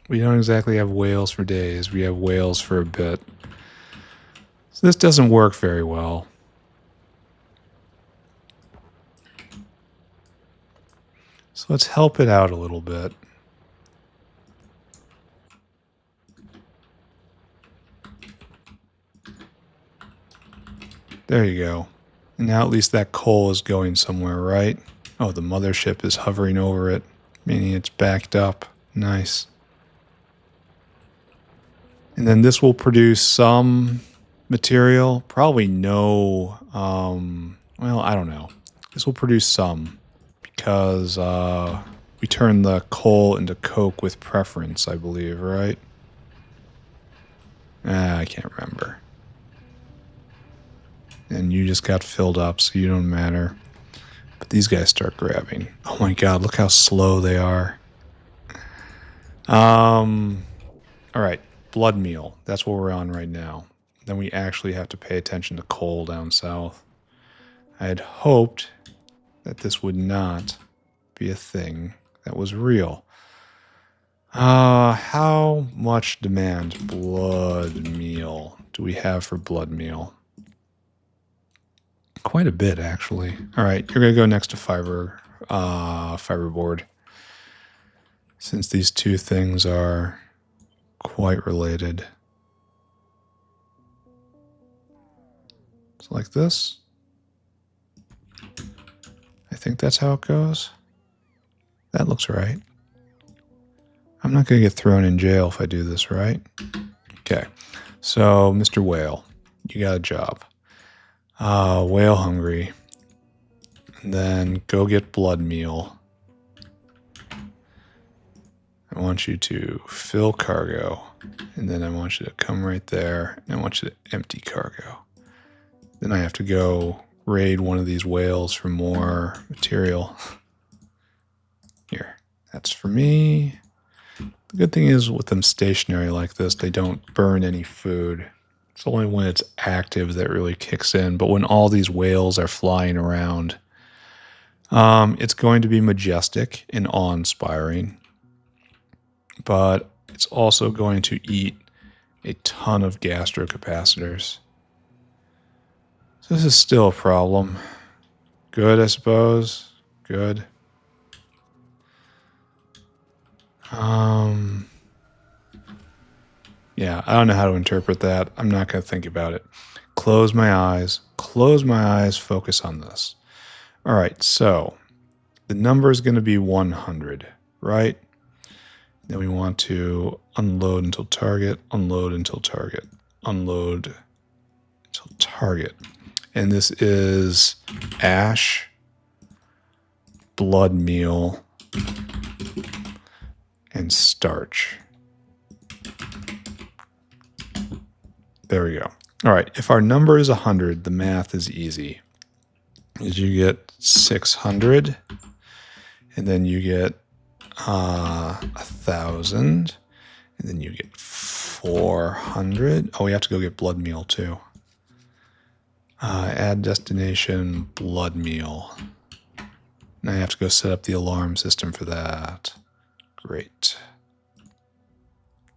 We don't exactly have whales for days. We have whales for a bit. So this doesn't work very well. So let's help it out a little bit. There you go. And now at least that coal is going somewhere, right? Oh, the mothership is hovering over it, meaning it's backed up. Nice. And then this will produce some material. Probably no, well, I don't know. This will produce some because we turn the coal into coke with preference, I believe, right? I can't remember. and you just got filled up, so you don't matter. But these guys start grabbing. Oh my god, look how slow they are. All right, blood meal. That's what we're on right now. Then we actually have to pay attention to coal down south. I had hoped that this would not be a thing that was real. How much demand blood meal do we have for blood meal? Quite a bit, actually. All right, you're gonna go next to fiberboard, since these two things are quite related. It's like this. I think that's how it goes. That looks right. I'm not going to get thrown in jail if I do this right. Okay, so Mr. Whale, you got a job. Whale hungry. And then go get blood meal. I want you to fill cargo. And then I want you to come right there. And I want you to empty cargo. Then I have to go raid one of these whales for more material. Here, that's for me. The good thing is with them stationary like this, they don't burn any food. It's only when it's active that really kicks in. But when all these whales are flying around, it's going to be majestic and awe-inspiring. But it's also going to eat a ton of gastrocapacitors. So this is still a problem. Good, I suppose. Good. Yeah, I don't know how to interpret that. I'm not going to think about it. Close my eyes, focus on this. All right, so the number is going to be 100, right? Then we want to unload until target, unload until target, unload until target. And this is ash, blood meal, and starch. There we go. All right, if our number is 100, the math is easy. Is you get 600, and then you get 1,000, and then you get 400. Oh, we have to go get blood meal too. Add destination blood meal. Now I have to go set up the alarm system for that. Great.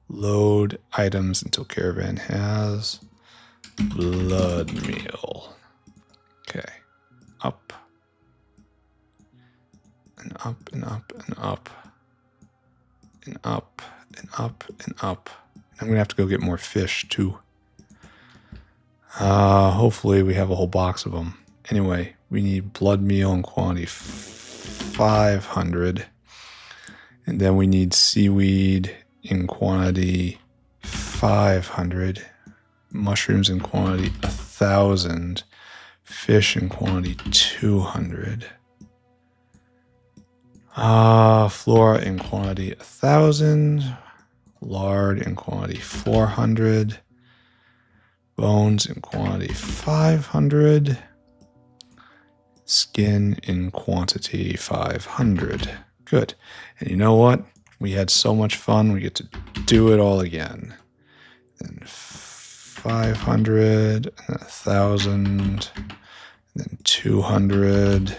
Load items until caravan has blood meal. Okay. Up. And up and up and up. And up and up and up. I'm going to have to go get more fish too. Hopefully we have a whole box of them. Anyway, we need blood meal in quantity 500. And then we need seaweed in quantity 500. Mushrooms in quantity 1,000. Fish in quantity 200. Flora in quantity 1,000. Lard in quantity 400. Bones in quantity 500. Skin in quantity 500. Good. And you know what? We had so much fun, we get to do it all again. Then 500, and then 1,000, and then 200,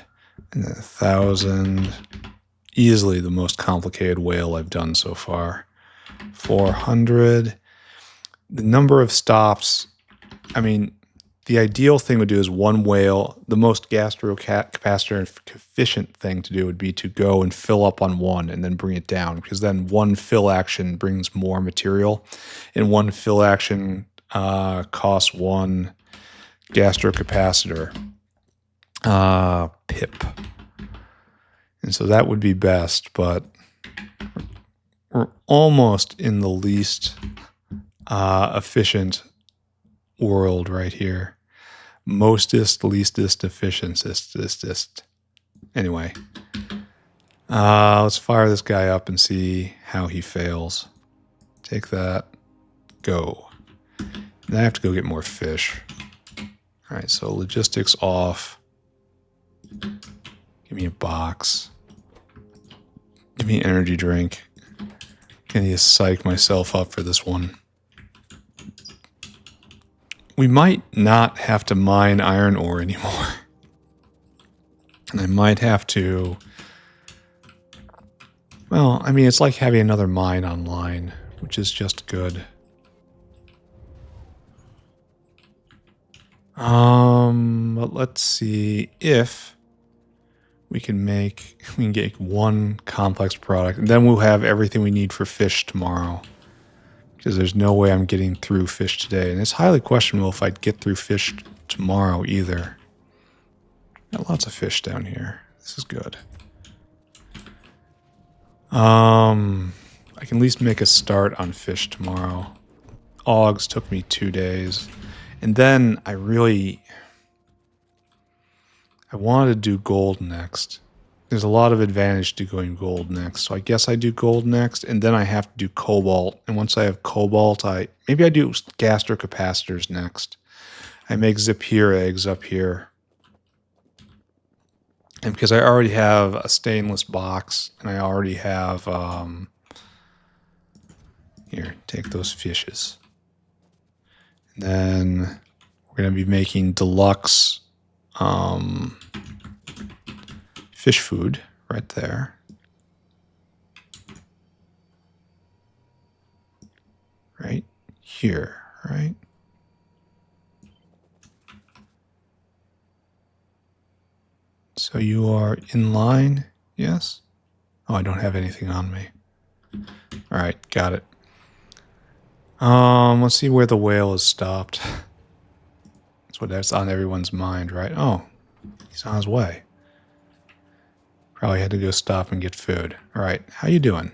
and then 1,000. Easily the most complicated whale I've done so far. 400. The number of stops, I mean, the ideal thing would do is one whale. The most gastrocapacitor efficient thing to do would be to go and fill up on one and then bring it down, because then one fill action brings more material, and one fill action costs one gastrocapacitor pip. And so that would be best, but we're almost in the least efficient world right here. Mostest, leastest, efficientest. Anyway, let's fire this guy up and see how he fails. Take that. Go. Then I have to go get more fish. All right, so logistics off. Give me a box. Give me an energy drink. I need to psych myself up for this one. We might not have to mine iron ore anymore. And I might have to... Well, I mean, it's like having another mine online, which is just good. But let's see if we can get one complex product, and then we'll have everything we need for fish tomorrow. Because there's no way I'm getting through fish today, and it's highly questionable if I'd get through fish tomorrow either. Got lots of fish down here. This is good. I can at least make a start on fish tomorrow. Augs took me 2 days. And then I wanted to do gold next. There's a lot of advantage to going gold next. So I guess I do gold next, and then I have to do cobalt. And once I have cobalt, maybe I do gastrocapacitors next. I make Zipir eggs up here. And because I already have a stainless box, and I already have, here, take those fishes. And then we're going to be making deluxe fish food right there. Right here, right? So you are in line, yes? Oh, I don't have anything on me. All right, got it. Let's see where the whale is stopped. That's on everyone's mind, right? Oh, he's on his way. Probably had to go stop and get food. All right, how you doing?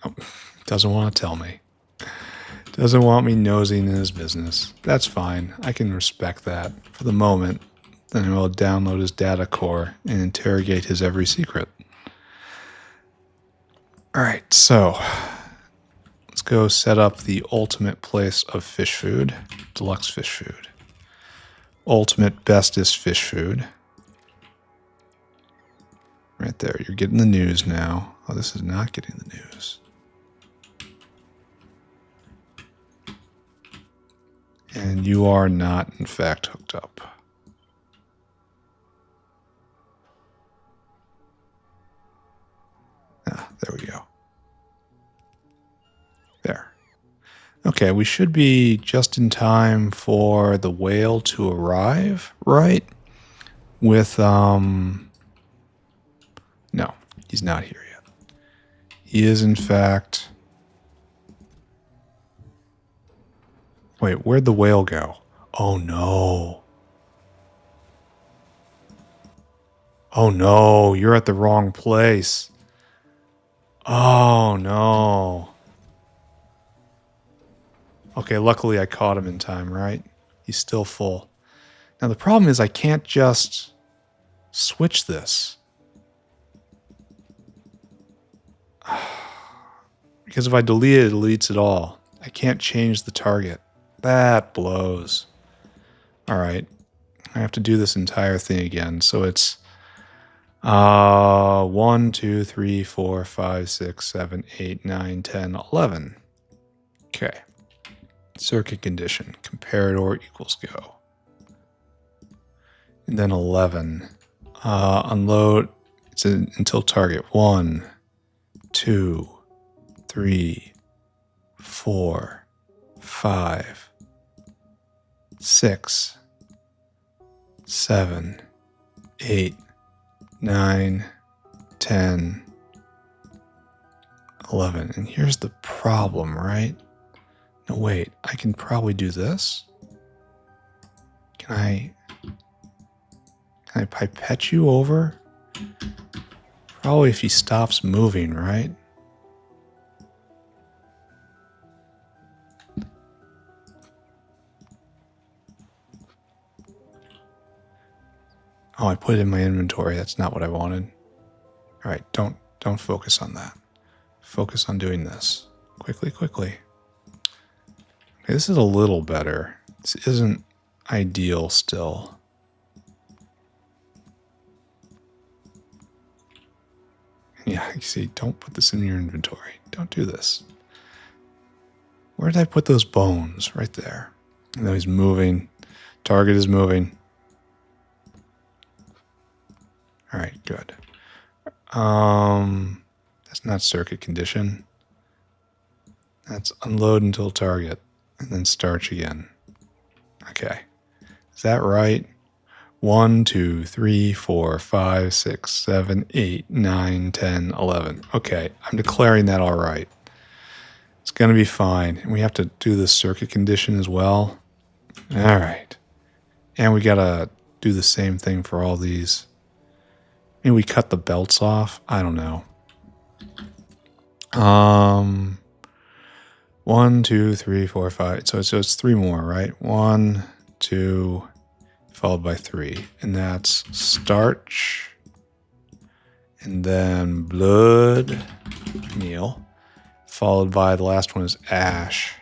Oh, doesn't want to tell me. Doesn't want me nosing in his business. That's fine. I can respect that for the moment. Then I will download his data core and interrogate his every secret. All right, so let's go set up the ultimate place of fish food. Deluxe fish food. Ultimate bestest fish food. Right there. You're getting the news now. Oh, this is not getting the news. And you are not, in fact, hooked up. Ah, there we go. There. Okay, we should be just in time for the whale to arrive, right? With, no, he's not here yet. He is, in fact... Wait, where'd the whale go? Oh, no. Oh, no, you're at the wrong place. Oh, no. Okay, luckily I caught him in time, right? He's still full. Now, the problem is I can't just switch this. Because if I delete it, it deletes it all. I can't change the target. That blows. All right. I have to do this entire thing again. So it's 1, 2, 3, 4, 5, 6, 7, 8, 9, 10, 11. Okay. Circuit condition. Comparator equals go. And then 11. Unload. It's until target. 1, 2, 3, 4, 5, 6, 7, 8, 9, 10, 11. And here's the problem, right? No, wait. I can probably do this. Can I pipette you over? Probably if he stops moving, right? Oh, I put it in my inventory. That's not what I wanted. All right, don't focus on that. Focus on doing this. Quickly. Okay, this is a little better. This isn't ideal still. Yeah, you see, don't put this in your inventory. Don't do this. Where did I put those bones? Right there. Now he's moving. Target is moving. All right, good. That's not circuit condition. That's unload until target, and then starch again. Okay. Is that right? 1, 2, 3, 4, 5, 6, 7, 8, 9, 10, 11. Okay, I'm declaring that all right. It's going to be fine. And we have to do the circuit condition as well. All right. And we got to do the same thing for all these. Maybe we cut the belts off. I don't know. 1, 2, 3, 4, 5. So it's 3 more, right? 1, 2, followed by 3. And that's starch. And then blood, meal. Followed by the last one is ash.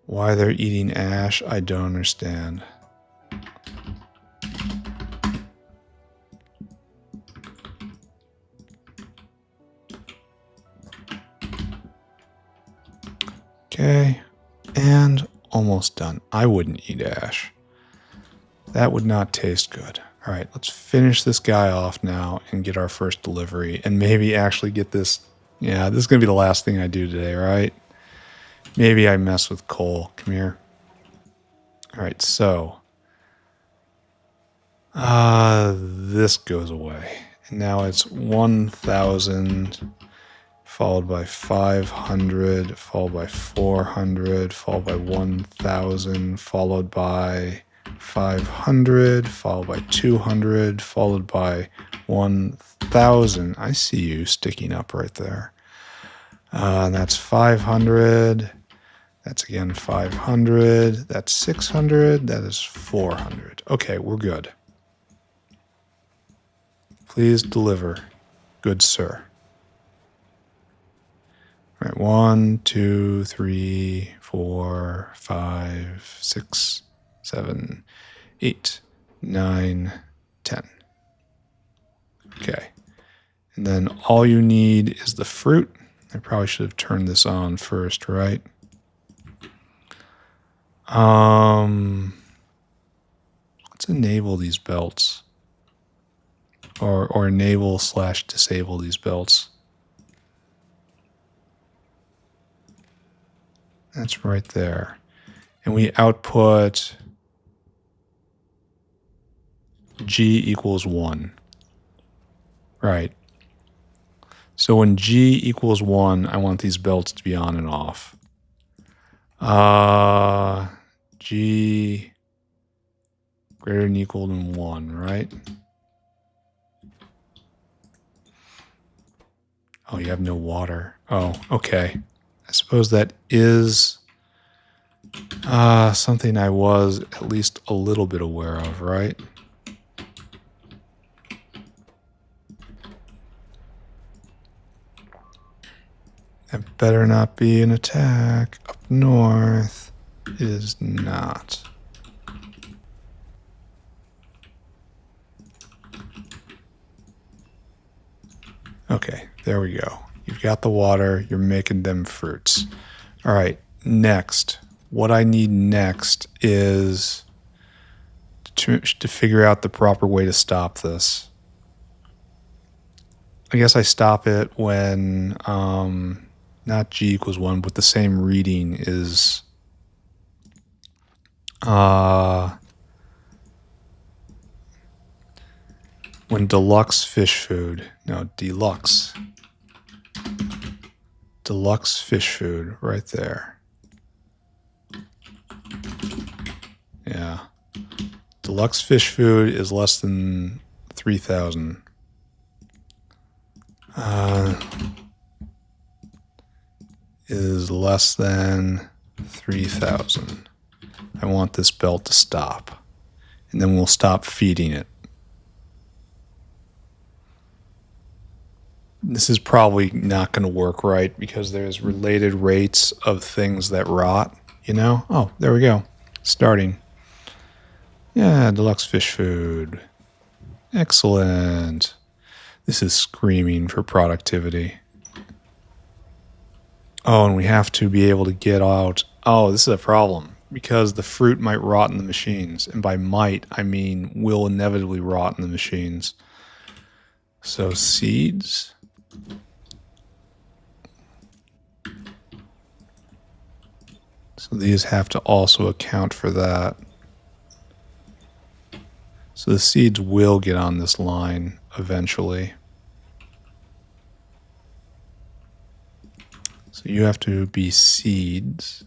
Why they're eating ash, I don't understand. Okay, and almost done. I wouldn't eat ash. That would not taste good. All right, let's finish this guy off now and get our first delivery and maybe actually get this. Yeah, this is going to be the last thing I do today, right? Maybe I mess with coal. Come here. All right, so this goes away. And now it's 1,000 followed by 500, followed by 400, followed by 1,000, followed by 500, followed by 200, followed by 1,000. I see you sticking up right there. And that's 500. That's again 500. That's 600. That is 400. Okay, we're good. Please deliver, good sir. All right, 1, 2, 3, 4, 5, 6, 7, 8, 9, 10. Okay. And then all you need is the fruit. I probably should have turned this on first, right? Let's enable these belts. Or enable/disable these belts. That's right there. And we output G equals 1. Right. So when G equals 1, I want these belts to be on and off. G greater than equal than 1, right? Oh, you have no water. Oh, okay. I suppose that is something I was at least a little bit aware of, right? That better not be an attack up north. It is not. Okay, there we go. You've got the water. You're making them fruits. All right, next. What I need next is to figure out the proper way to stop this. I guess I stop it when not G equals 1, but the same reading is when Deluxe fish food, no, Deluxe fish food right there. Yeah. Deluxe fish food is less than 3,000. Is less than 3,000. I want this belt to stop. And then we'll stop feeding it. This is probably not going to work right because there's related rates of things that rot, you know? Oh, there we go. Starting. Yeah, deluxe fish food. Excellent. This is screaming for productivity. Oh, and we have to be able to get out. Oh, this is a problem because the fruit might rot in the machines. And by might, I mean will inevitably rot in the machines. So seeds. So these have to also account for that. So the seeds will get on this line eventually. So you have to be seeds.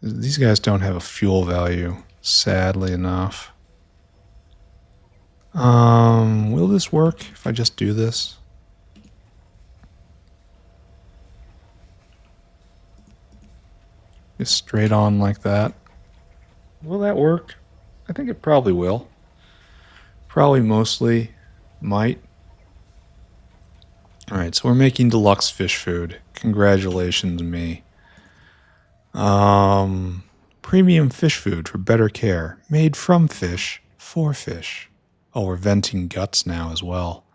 These guys don't have a fuel value, sadly enough. Will this work if I just do this? Just straight on like that. Will that work? I think it probably will. Probably mostly might. Alright, so we're making deluxe fish food. Congratulations, me. Premium fish food for better care. Made from fish, for fish. Oh, we're venting guts now as well.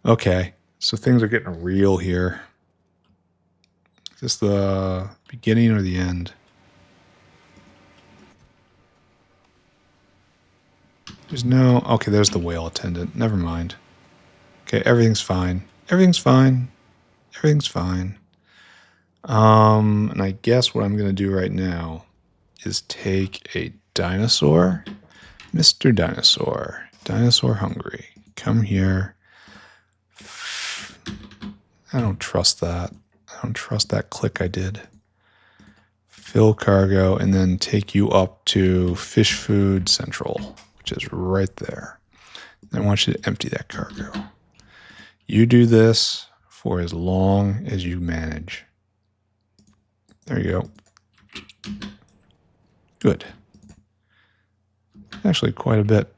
Okay, so things are getting real here. Is this the beginning or the end? There's no... Okay, there's the whale attendant. Never mind. Okay, everything's fine. Everything's fine. Everything's fine. And I guess what I'm going to do right now is take a dinosaur. Mr. Dinosaur. Dinosaur hungry. Come here. I don't trust that. I don't trust that click I did. Fill cargo and then take you up to Fish Food Central, which is right there. I want you to empty that cargo. You do this for as long as you manage. There you go. Good. Actually, quite a bit.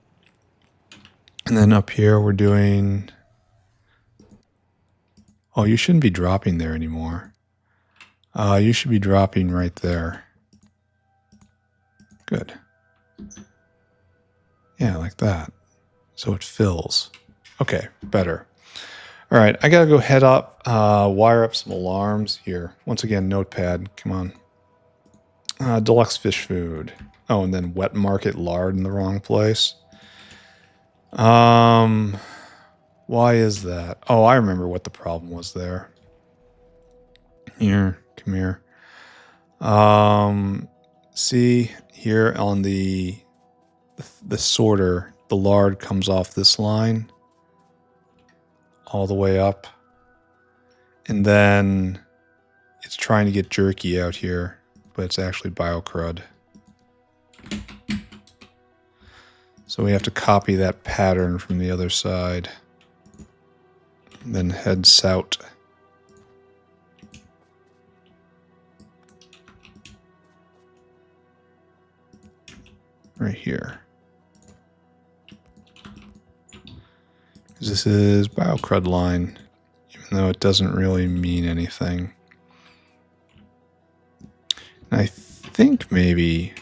And then up here we're doing... Oh, you shouldn't be dropping there anymore. You should be dropping right there. Good. Yeah, like that. So it fills. Okay, better. All right, I gotta go head up, wire up some alarms here. Once again, notepad, come on. Deluxe fish food. Oh, and then wet market lard in the wrong place. Why is that? Oh, I remember what the problem was there. Here, come here. See here on the sorter, the lard comes off this line all the way up. And then it's trying to get jerky out here, but it's actually biocrud. So we have to copy that pattern from the other side. And then head south. Right here. Because this is biocrud line, even though it doesn't really mean anything. And I think maybe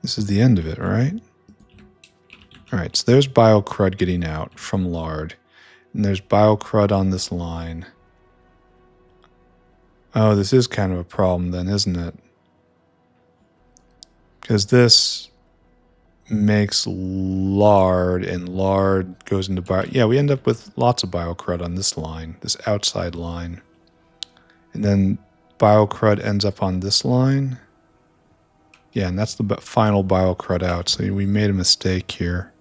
this is the end of it, right? Alright, so there's biocrud getting out from lard. And there's biocrud on this line. Oh, this is kind of a problem then, isn't it? Because this makes lard, and lard goes into bio... Yeah, we end up with lots of biocrud on this line, this outside line. And then biocrud ends up on this line. Yeah, and that's the final biocrud out, so we made a mistake here.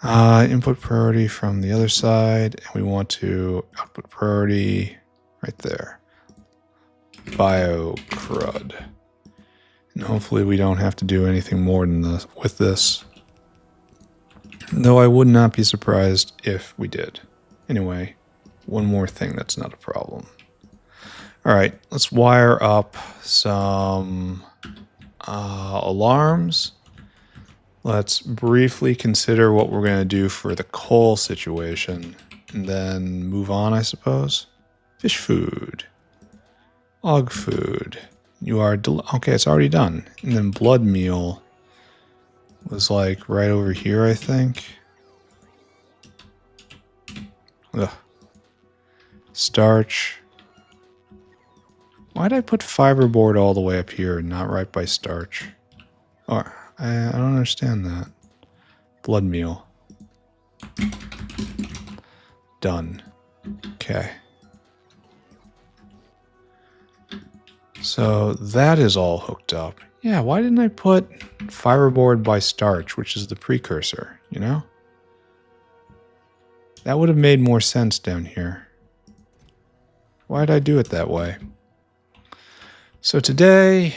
Input priority from the other side, and we want to output priority right there. Biocrud. And hopefully we don't have to do anything more than this with this. Though I would not be surprised if we did. Anyway, one more thing that's not a problem. Alright, let's wire up some alarms. Let's briefly consider what we're going to do for the coal situation. And then move on, I suppose. Fish food. Hog food. You are okay, it's already done. And then blood meal was like right over here, I think. Ugh. Starch. Why'd I put fiberboard all the way up here and not right by starch? Oh, I don't understand that. Blood meal. Done. Okay. So that is all hooked up. Yeah, why didn't I put fiberboard by starch, which is the precursor, you know? That would have made more sense down here. Why did I do it that way? So today,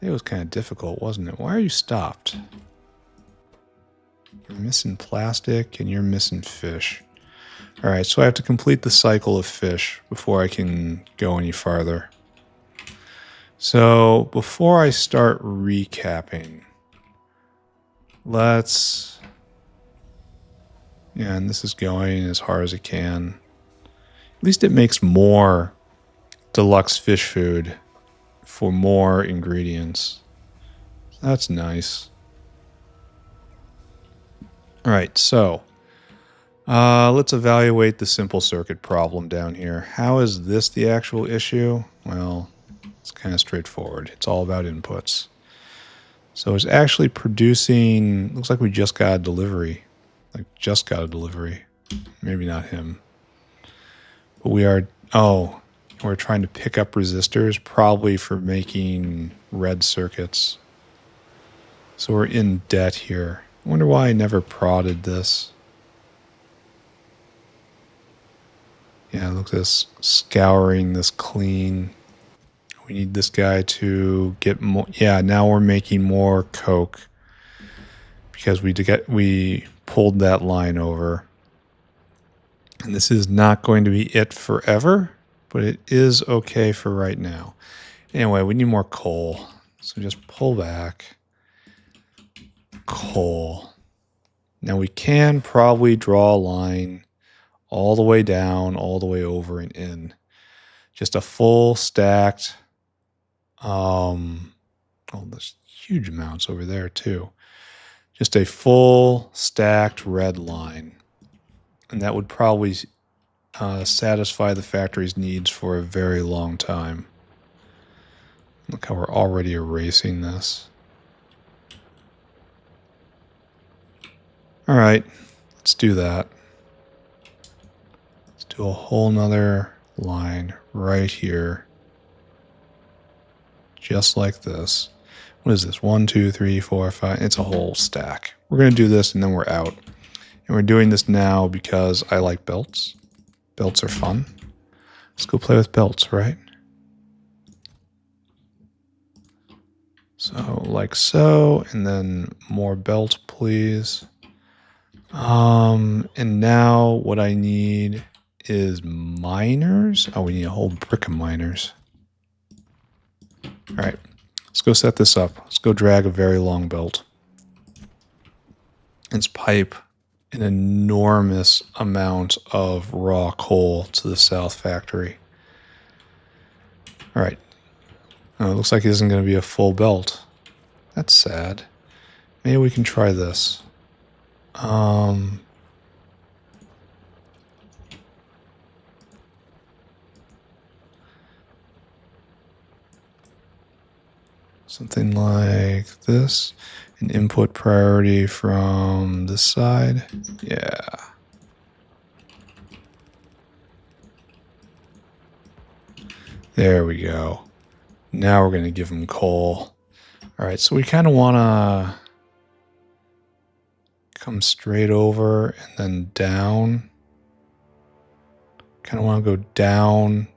it was kind of difficult, wasn't it? Why are you stopped? You're missing plastic and you're missing fish. All right, so I have to complete the cycle of fish before I can go any farther. So before I start recapping, let's... Yeah, and this is going as hard as it can. At least it makes more deluxe fish food for more ingredients. That's nice. All right, so let's evaluate the simple circuit problem down here. How is this the actual issue? Well, it's kind of straightforward. It's all about inputs. So it's actually producing, looks like we just got a delivery. Like just got a delivery. Maybe not him. But we are, oh, we're trying to pick up resistors, probably for making red circuits. So we're in debt here. I wonder why I never prodded this. Yeah, look at this, scouring this clean. We need this guy to get more. Yeah, now we're making more coke because we pulled that line over. And this is not going to be it forever, but it is okay for right now. Anyway, we need more coal. So just pull back. Coal. Now we can probably draw a line all the way down, all the way over and in. Just a full stacked, oh, there's huge amounts over there too. Just a full stacked red line. And that would probably satisfy the factory's needs for a very long time. Look how we're already erasing this. All right, let's do that. Let's do a whole nother line right here. Just like this. What is this? 1, 2, 3, 4, 5. It's a whole stack. We're going to do this and then we're out. And we're doing this now because I like belts. Belts are fun. Let's go play with belts, right? So, like so, and then more belt, please. And now what I need is miners. Oh, we need a whole brick of miners. All right, let's go set this up. Let's go drag a very long belt. Let's pipe an enormous amount of raw coal to the south factory. All right. Oh, it looks like it isn't going to be a full belt. That's sad. Maybe we can try this. Something like this. An input priority from this side. Yeah. There we go. Now we're going to give him coal. All right, so we kind of want to come straight over and then down. Kind of want to go down,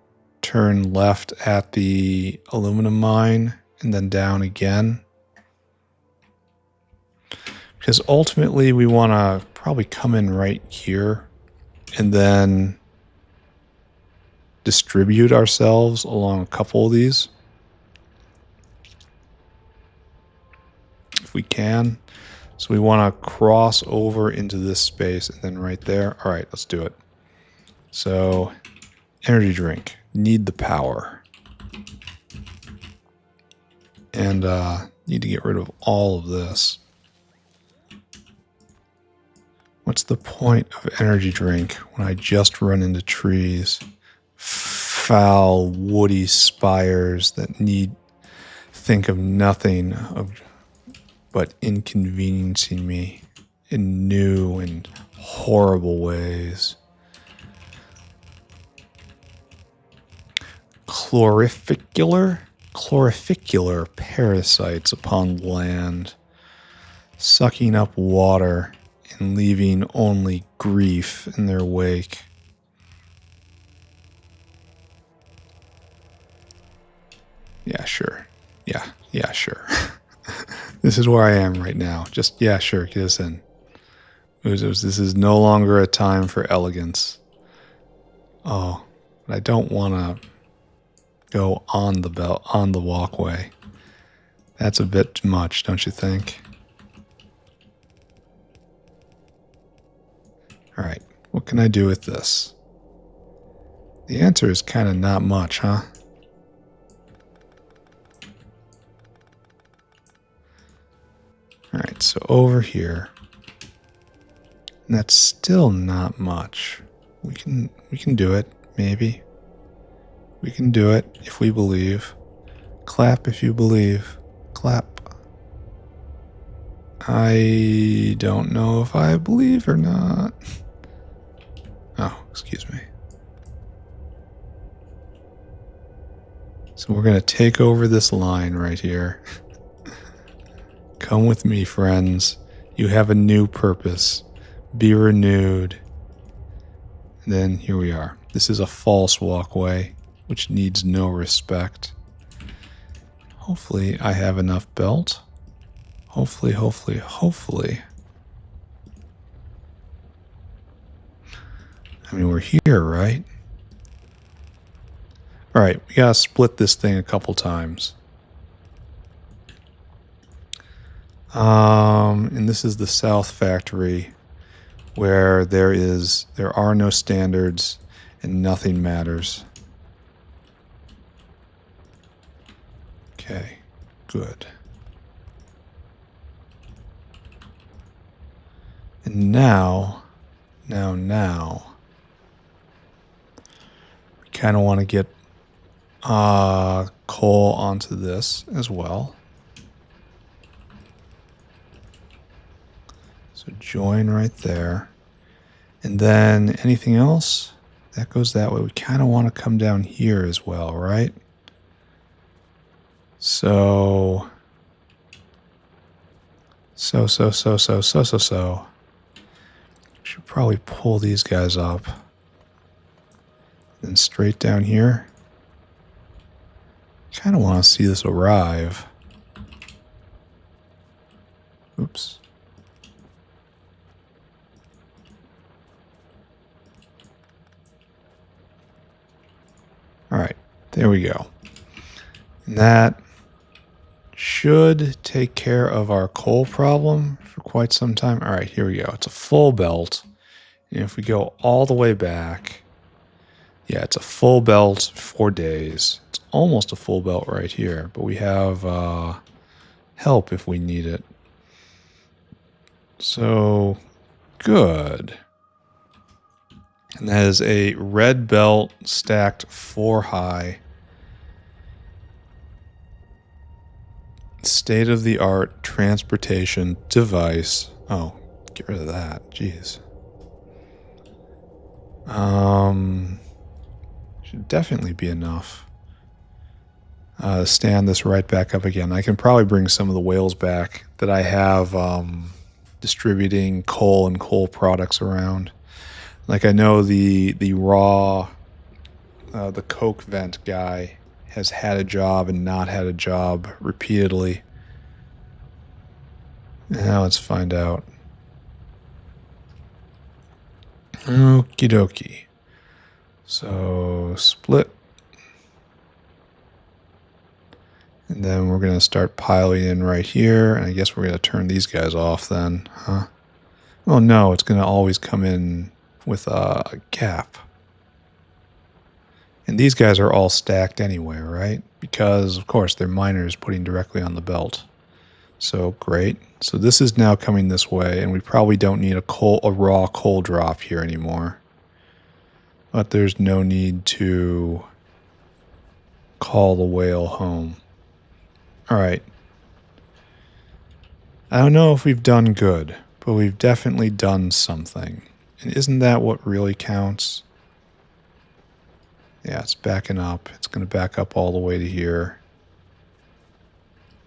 turn left at the aluminum mine, and then down again. Because ultimately we want to probably come in right here and then distribute ourselves along a couple of these. If we can. So we want to cross over into this space and then right there. All right, let's do it. So energy drink. need the power. And need to get rid of all of this. What's the point of energy drink when I just run into trees? Foul, woody spires that think of nothing but inconveniencing me in new and horrible ways. Chlorificular parasites upon land, sucking up water and leaving only grief in their wake. Yeah, sure. Yeah, sure. This is where I am right now. Just, yeah, sure, get us in. This is no longer a time for elegance. Oh, but I don't want to go on the walkway. That's a bit too much, don't you think? All right, what can I do with this? The answer is kind of not much, huh? All right, so over here, and that's still not much. We can do it, maybe. We can do it if we believe. Clap if you believe. Clap. I don't know if I believe or not. Oh, excuse me. So we're going to take over this line right here. Come with me, friends. You have a new purpose. Be renewed. And then here we are. This is a false walkway, which needs no respect. Hopefully I have enough belt. Hopefully. I mean, we're here, right? All right, we gotta split this thing a couple times. And this is the South Factory, where there are no standards and nothing matters. Okay, good. And now, we kind of want to get coal onto this as well. So join right there. And then anything else? That goes that way. We kind of want to come down here as well, right? So. Should probably pull these guys up. Then straight down here. Kind of want to see this arrive. Oops. All right, there we go. And that should take care of our coal problem for quite some time. All right, here we go. It's a full belt. And if we go all the way back, yeah, it's a full belt for days. It's almost a full belt right here, but we have help if we need it. So, good. And that is a red belt stacked 4 high. State-of-the-art transportation device. Oh, get rid of that. Jeez. Should definitely be enough. Stand this right back up again. I can probably bring some of the whales back that I have distributing coal and coal products around. Like I know the raw, the coke vent guy has had a job and not had a job repeatedly. Now let's find out. Okie dokie. So split. And then we're going to start piling in right here. And I guess we're going to turn these guys off then, huh? Oh no, it's going to always come in with a gap. And these guys are all stacked anyway, right? Because, of course, they're miners putting directly on the belt. So, great. So this is now coming this way, and we probably don't need a raw coal drop here anymore. But there's no need to call the whale home. All right. I don't know if we've done good, but we've definitely done something. And isn't that what really counts? Yeah, it's backing up. It's going to back up all the way to here.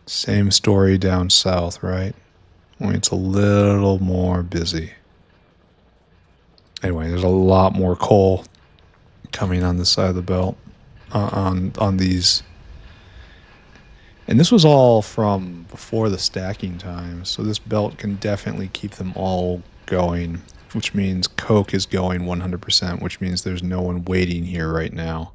Same story down south, right? Only it's a little more busy. Anyway, there's a lot more coal coming on this side of the belt, on these. And this was all from before the stacking time, so this belt can definitely keep them all going, which means coke is going 100%, which means there's no one waiting here right now.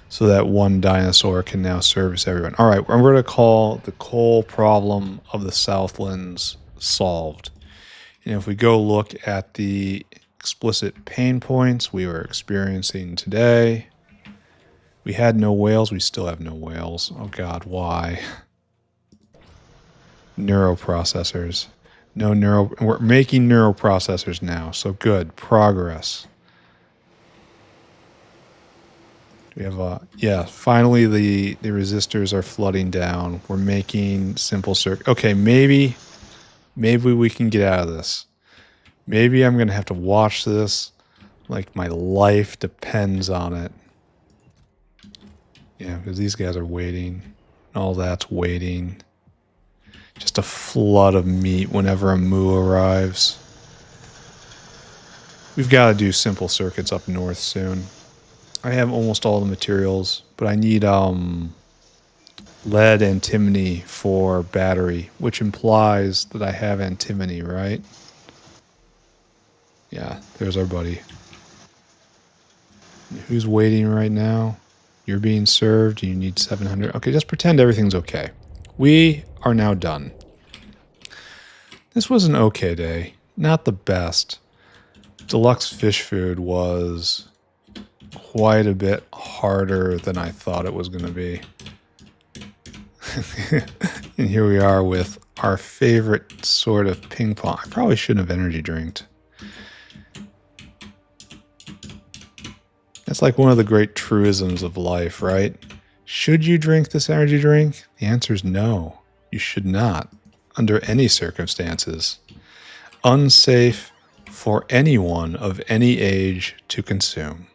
So that one dinosaur can now service everyone. All right, we're going to call the coal problem of the Southlands solved. And if we go look at the explicit pain points we were experiencing today, we had no whales. We still have no whales. Oh, God, why? Neuroprocessors. We're making neuroprocessors now, so good. Progress. We have yeah, finally the resistors are flooding down. We're making simple circuit. Okay, maybe we can get out of this. Maybe I'm going to have to watch this like my life depends on it. Yeah, because these guys are waiting. All that's waiting. Just a flood of meat whenever a moo arrives. We've got to do simple circuits up north soon. I have almost all the materials, but I need lead antimony for battery, which implies that I have antimony, right? Yeah, there's our buddy. Who's waiting right now? You're being served. You need 700. Okay, just pretend everything's okay. We are now done. This was an okay day. Not the best. Deluxe fish food was quite a bit harder than I thought it was going to be. And here we are with our favorite sort of ping pong. I probably shouldn't have energy drinked. That's like one of the great truisms of life, right? Should you drink this energy drink? The answer is no. You should not, under any circumstances. Unsafe for anyone of any age to consume.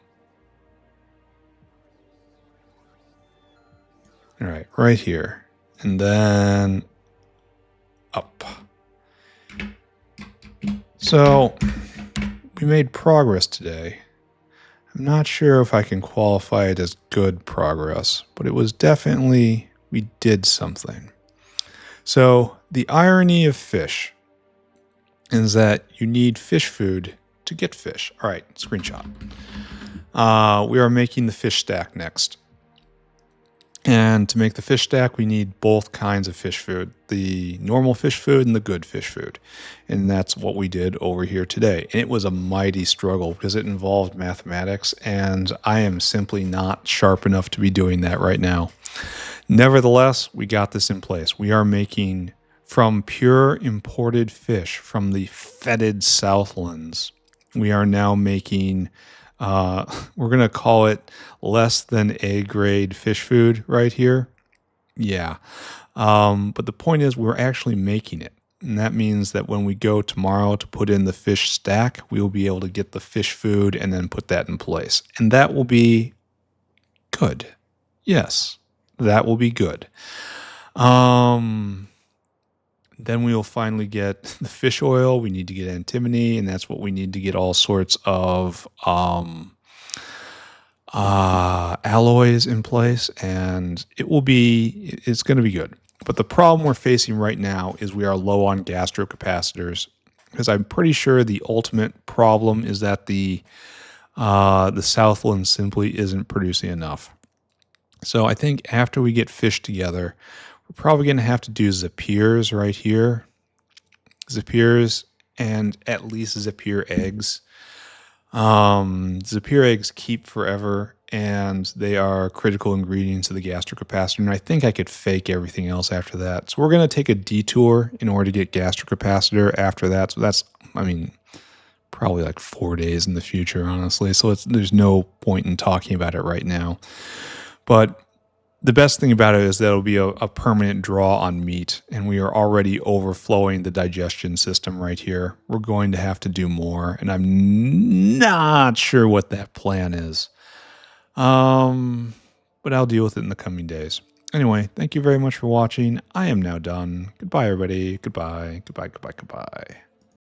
All right, right here. And then up. So we made progress today. I'm not sure if I can qualify it as good progress, but it was definitely, we did something. So the irony of fish is that you need fish food to get fish. All right, screenshot. We are making the fish stack next. And to make the fish stack, we need both kinds of fish food, the normal fish food and the good fish food. And that's what we did over here today. And it was a mighty struggle because it involved mathematics, and I am simply not sharp enough to be doing that right now. Nevertheless, we got this in place. We are making from pure imported fish from the fetid Southlands. We are now making we're going to call it less than A grade fish food right here. Yeah. But the point is we're actually making it. And that means that when we go tomorrow to put in the fish stack, we will be able to get the fish food and then put that in place. And that will be good. Yes, that will be good. Then we will finally get the fish oil. We need to get antimony, and that's what we need to get all sorts of alloys in place, and it's going to be good. But the problem we're facing right now is we are low on gastrocapacitors, because I'm pretty sure the ultimate problem is that the Southland simply isn't producing enough. So I think after we get fish together, we're probably going to have to do Zapiers right here. Zapiers and at least Zapier eggs. Zapier eggs keep forever, and they are critical ingredients of the gastrocapacitor, and I think I could fake everything else after that. So we're going to take a detour in order to get gastrocapacitor after that. So that's, I mean, probably like 4 days in the future, honestly. So there's no point in talking about it right now. But the best thing about it is that it'll be a permanent draw on meat, and we are already overflowing the digestion system right here. We're going to have to do more, and I'm not sure what that plan is. But I'll deal with it in the coming days. Anyway, thank you very much for watching. I am now done. Goodbye, everybody. Goodbye. Goodbye. Goodbye. Goodbye.